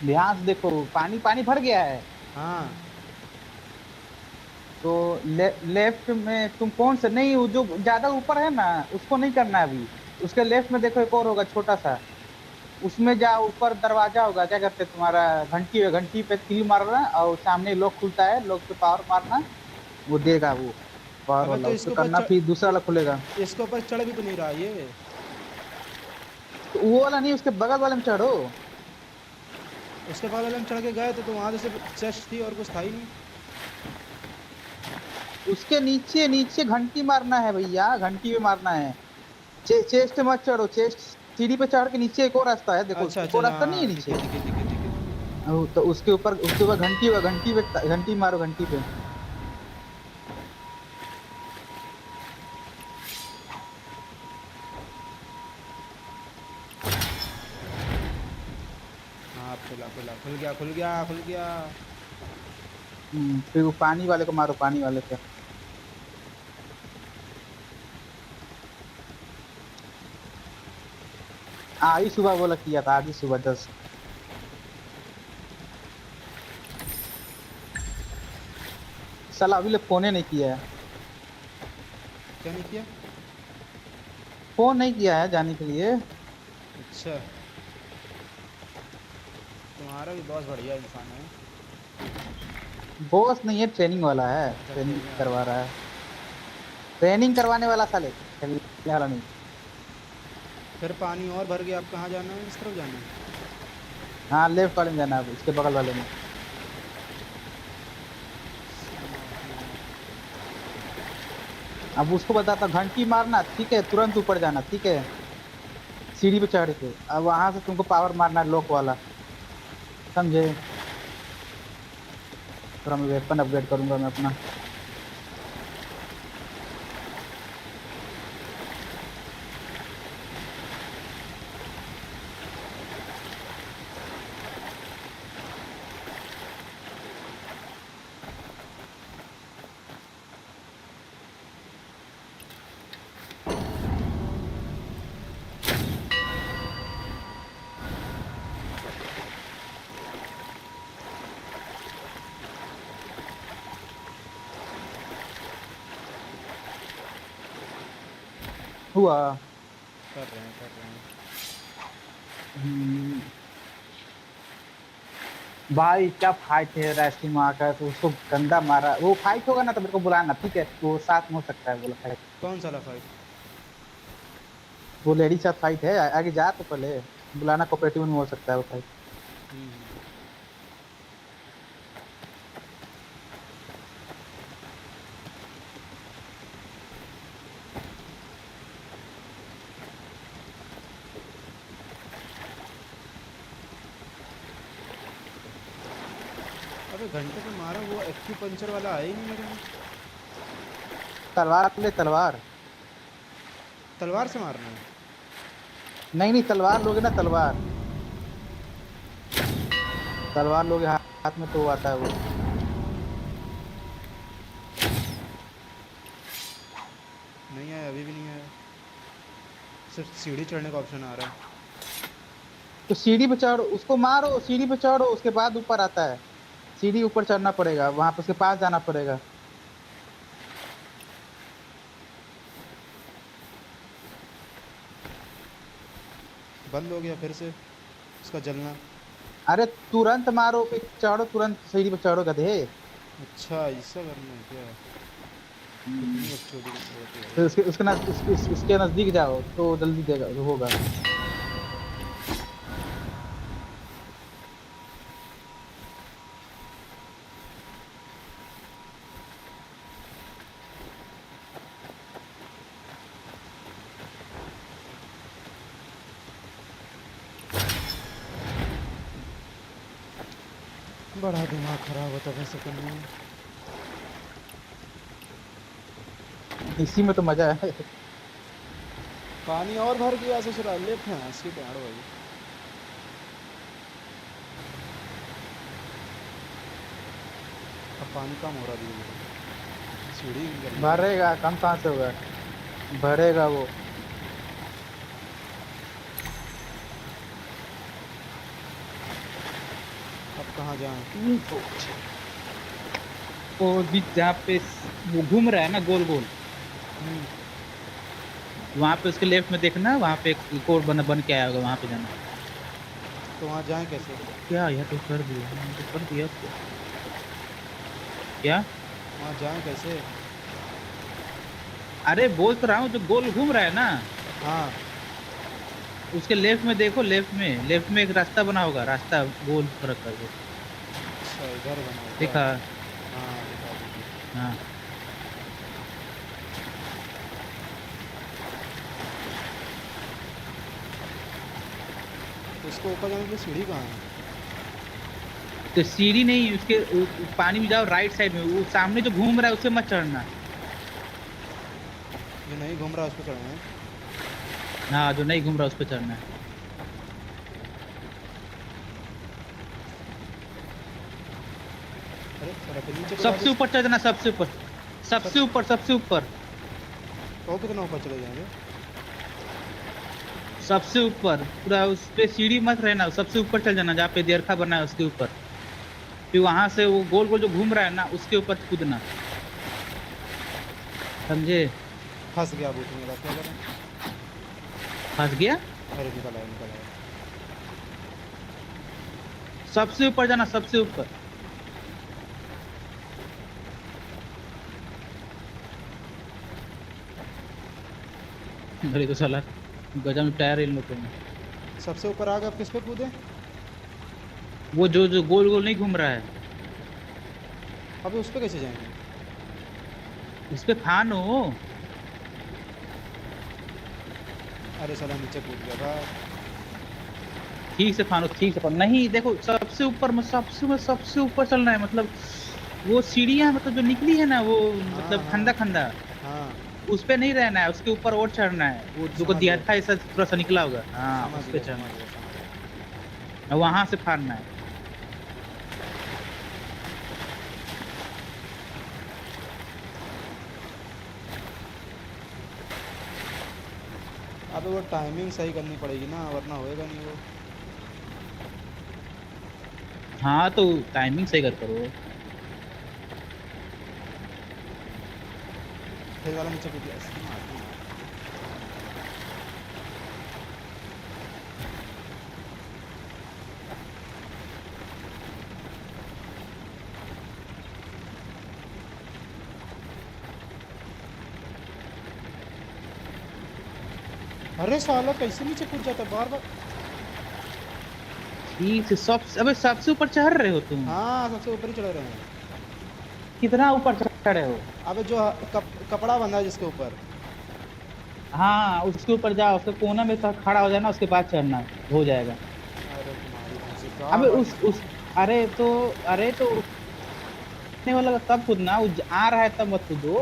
ध्यान से देखो, पानी पानी भर गया है।
हाँ
तो लेफ्ट में तुम कौन से, नहीं वो जो ज्यादा ऊपर है ना उसको नहीं करना है अभी। उसके लेफ्ट में देखो एक और होगा छोटा सा, उसमें जाओ। ऊपर दरवाजा होगा, क्या कहते हैं तुम्हारा, घंटी, घंटी पे तीर मारना और सामने लॉक खुलता है, लॉक पे पावर मारना, वो देगा वो पावर वाला।
तो
उसको करना, फिर दूसरा वाला खुलेगा।
इसके ऊपर चढ़ भी तो नहीं रहा ये।
तो वो वाला नहीं, उसके बगल वाले में चढ़ो।
उसके बगल वाले में चढ़ के गए तो वहाँ से सिर्फ चेस्ट थी और कुछ था ही नहीं।
उसके नीचे नीचे घंटी मारना है भैया, घंटी पे मारना है। चेस्ट मत चढ़ो, चेस्ट सीढ़ी पे चढ़ के नीचे एक और रास्ता है, देखो।
अच्छा,
एक और रास्ता नहीं है नीचे। तो उसके ऊपर घंटी होगा, घंटी पे घंटी मारो, घंटी पे।
हाँ खुला खुला, खुल गया खुल गया खुल गया।
फिर वो पानी वाले को मारो, पानी वाले पे। आज ही सुबह बोला किया था, आज ही सुबह 10। साला अभी लोग फोन नहीं किया है।
क्या नहीं किया?
फोन नहीं किया है जाने के लिए।
अच्छा, तुम्हारा भी बॉस बढ़िया इंसान है।
बॉस नहीं है, ट्रेनिंग वाला है, ट्रेनिंग करवा रहा है। ट्रेनिंग करवाने वाला साले, खेलने वाला नहीं।
फिर पानी और भर गया, अब कहाँ जाना है? इस तरफ जाना है?
हाँ लेफ्ट वाले में जाना है, इसके बगल वाले में। अब उसको बताता, घंटी मारना ठीक है, तुरंत ऊपर जाना ठीक है, सीढ़ी पे चढ़ के। अब वहां से तुमको पावर मारना, लॉक वाला, समझे? थोड़ा मैं वेपन अपग्रेड करूंगा मैं अपना। हुआ
कर रहे हैं।
भाई क्या फाइट है रेस्लिंग वहाँ का, तो उसको गंदा मारा। वो फाइट होगा ना तो मेरे को बुलाना ठीक है, वो साथ में हो सकता है बोला फाइट।
कौन सा फाइट?
वो लेडी साथ फाइट है, आगे जा तो पहले बुलाना, कोऑपरेटिव में हो सकता है वो फाइट।
अबे घंटे पे मारा, वो एक्यूपंक्चर वाला आया ही नहीं मेरे में।
तलवार ले, तलवार।
तलवार से मारना है?
नहीं नहीं, तलवार लोगे ना, तलवार तलवार लोगे हाथ में तो आता है वो।
नहीं आया, अभी भी नहीं आया। सिर्फ सीढ़ी चढ़ने का ऑप्शन आ रहा है।
तो सीढ़ी पे चढ़ो, उसको मारो, सीढ़ी पे चढ़ो, उसके बाद ऊपर आता है। सीढ़ी ऊपर चढ़ना पड़ेगा, वहां पे उसके पास जाना पड़ेगा।
बंद हो गया फिर से उसका जलना।
अरे तुरंत मारो पे चढ़ो, तुरंत सीढ़ी पे चढ़ो गधे।
अच्छा ऐसा करना है क्या? कितनी एक्चुअली होती है?
तो उसके नजदीक जाओ तो जल्दी देगा होगा।
बड़ा दिमाग खराब होता है ऐसा करने में।
इसी में तो मजा है।
पानी और भर गया ससुराल लेफ्ट है इसकी पहाड़ भाई। अब पानी कम हो रहा धीरे धीरे। सीढ़ी
भरेगा, कम कहाँ से होगा, भरेगा वो।
अब कहाँ जाएं?
वो बीच जहाँ पे वो घूम रहा है ना गोल गोल, वहाँ पे उसके लेफ्ट में देखना, वहाँ पे एक और बन के आया होगा, वहाँ पे जाना।
तो वहाँ जाएं कैसे?
क्या यार तो कर दिया, तो कर दिया क्या?
वहाँ जाएं कैसे?
अरे बोल तो रहा हूँ, जो गोल घूम रहा है ना,
हाँ
उसके लेफ्ट में देखो, लेफ्ट में एक रास्ता बना होगा, रास्ता गोल रखा है।
अच्छा इधर बना होगा।
देखा?
हाँ देखा।
हाँ
तो इसको ऊपर जाने के लिए सीढ़ी कहाँ है?
तो सीढ़ी नहीं, उसके पानी में जाओ, राइट साइड में वो सामने जो घूम रहा है उससे मत चढ़ना।
जो नहीं घूम रहा है उस पर चढ़ना है?
हाँ जो नहीं घूम रहा उस पर चढ़ना है।
अरे साला फिर नीचे को
सबसे ऊपर चढ़ना, सबसे ऊपर, सबसे ऊपर, सबसे ऊपर।
तो कितना ऊपर चले जाएंगे?
सबसे ऊपर पूरा, उस पे सीढ़ी मत रहना, सबसे ऊपर चल जाना, जहाँ पे देरखा बना है उसके ऊपर। फिर वहां से वो गोल गोल जो घूम रहा है ना, उसके ऊपर कूदना, समझे?
फंस गया बूट मेरा, क्या करें?
फंस गया?
अरे निकल आया, निकल आया।
सबसे ऊपर जाना, सबसे ऊपर। अरे तो साला गजब टायर इन लोगों में।
सबसे ऊपर आ गए, अब किस पे कूदे?
वो जो गोल गोल नहीं घूम रहा है,
अबे उस पे कैसे जाएंगे?
उस पे फान हो।
अरे साला नीचे कूद गया भाई।
ठीक से फानो, ठीक से फानो। नहीं देखो, सबसे ऊपर में, सबसे ऊपर चलना है, मतलब वो सीढ़ियाँ मतलब जो निकली है ना, वो मतलब खंदा खंदा, उस पे नहीं रहना है, उसके ऊपर और चढ़ना है। वो जो दिया था ऐसा थोड़ा सा निकला होगा, हाँ उस पे चढ़ना है, वहां से फाड़ना है।
अबे वो टाइमिंग सही करनी पड़ेगी ना, वरना होएगा नहीं वो।
हाँ तो टाइमिंग सही कर करो।
फिर वाला नीचे कूद गया। अरे साला कैसे नीचे कूद जाता बार बार?
ठीक से अबे सबसे ऊपर चढ़ रहे हो तुम?
हाँ सबसे ऊपर ही चढ़ रहे हैं।
कितना ऊपर चढ़े हो?
अबे जो कपड़ा बंधा है जिसके ऊपर,
हाँ उसके ऊपर जाओ, उसके कोना में तो खड़ा हो जाना, उसके बाद चढ़ना हो जाएगा। अबे अरे तो उठने वाला तब कूदना, आ रहा है तब मत कूदो,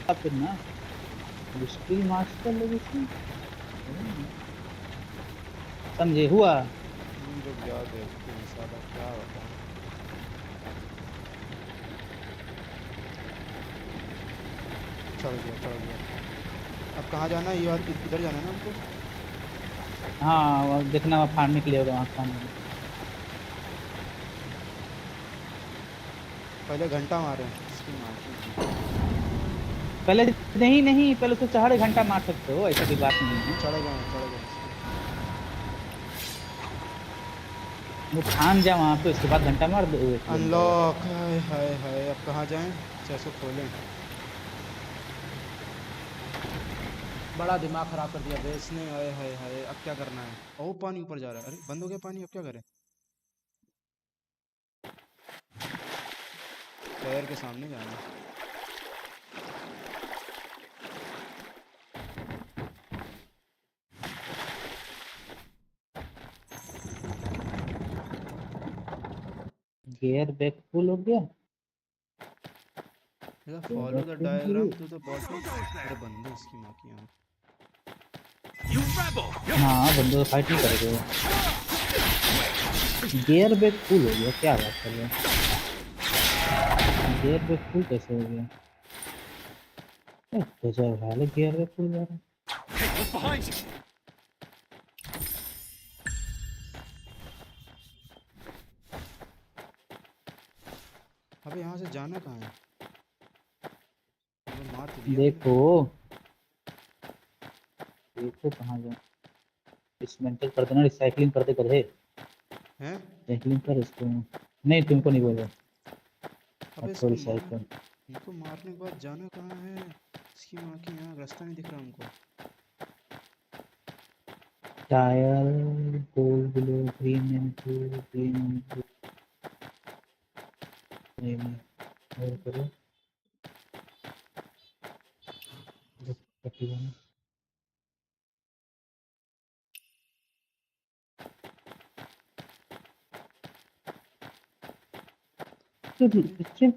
तब कूदना। मुश्किल मास्टर लोग समझे हुआ?
क्या होता है? चल गया। अब कहाँ जाना है? ये इधर जाना है ना हमको?
हाँ देखना वहाँ फाड़ने के लिए होगा, वहाँ फाड़ने।
पहले घंटा मारे।
पहले नहीं पहले तो 4 घंटा मार सकते हो, ऐसा कोई बात नहीं है।
चढ़ गए
वो ठान जा वहाँ पे, उसके बाद घंटा मार दो।
अनलॉक। हाय हाय हाय, अब कहाँ जाएं? कैसे खोलें? बड़ा दिमाग खराब कर दिया बेस ने। हाय हाय हाय, अब क्या करना है? ओ पानी ऊपर जा रहा है। अरे बंद हो गया पानी, अब क्या करें? पैर के सामने जाना है।
गियर बैक फुल हो गया।
Follow the diagram to the bottom. अरे बंदे इसकी माँ की यहाँ।
हाँ बंदे तो फाइट नहीं करेंगे। गियर बैक फुल हो गया, क्या बात कर रहे हैं? गियर बैक फुल कैसे हो गया? गजब वाले गियर बैक फुल जा रहा है।
अबे यहाँ से जाना कहाँ है?
देखो कहाँ जाए। डिसमेंटल कर देना, रिसाइकलिंग करते हैं। रिसाइकलिंग कर इसको। नहीं तुमको नहीं बोल रहा।
अबे
इसको रिसाइकल।
इनको मारने के बाद जाना कहाँ है? इसकी माँ की यहाँ रास्ता नहीं दिख रहा हमको।
Tyre gold blue green and और करो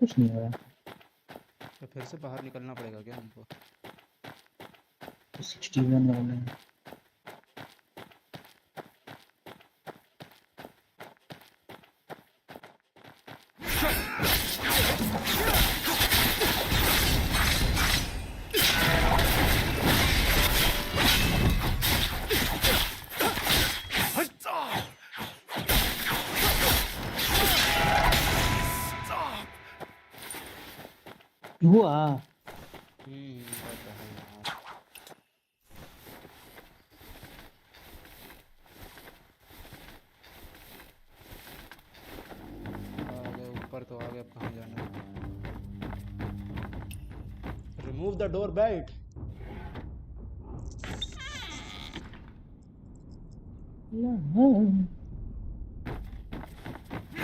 कुछ नहीं हो रहा।
तो फिर से बाहर निकलना पड़ेगा क्या हमको?
61 वाला है। हुआ
ऊपर तो आ गए, अब कहाँ जाना है? Remove the door belt.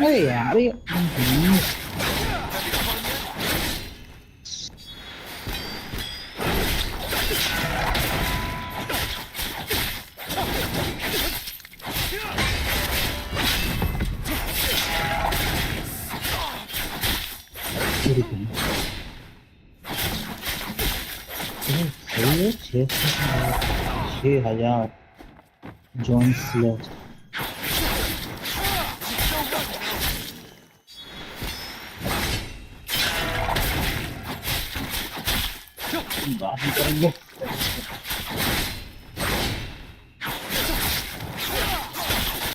अरे यार ये सही है। 6,000 जॉन स्लेज। बात करेंगे।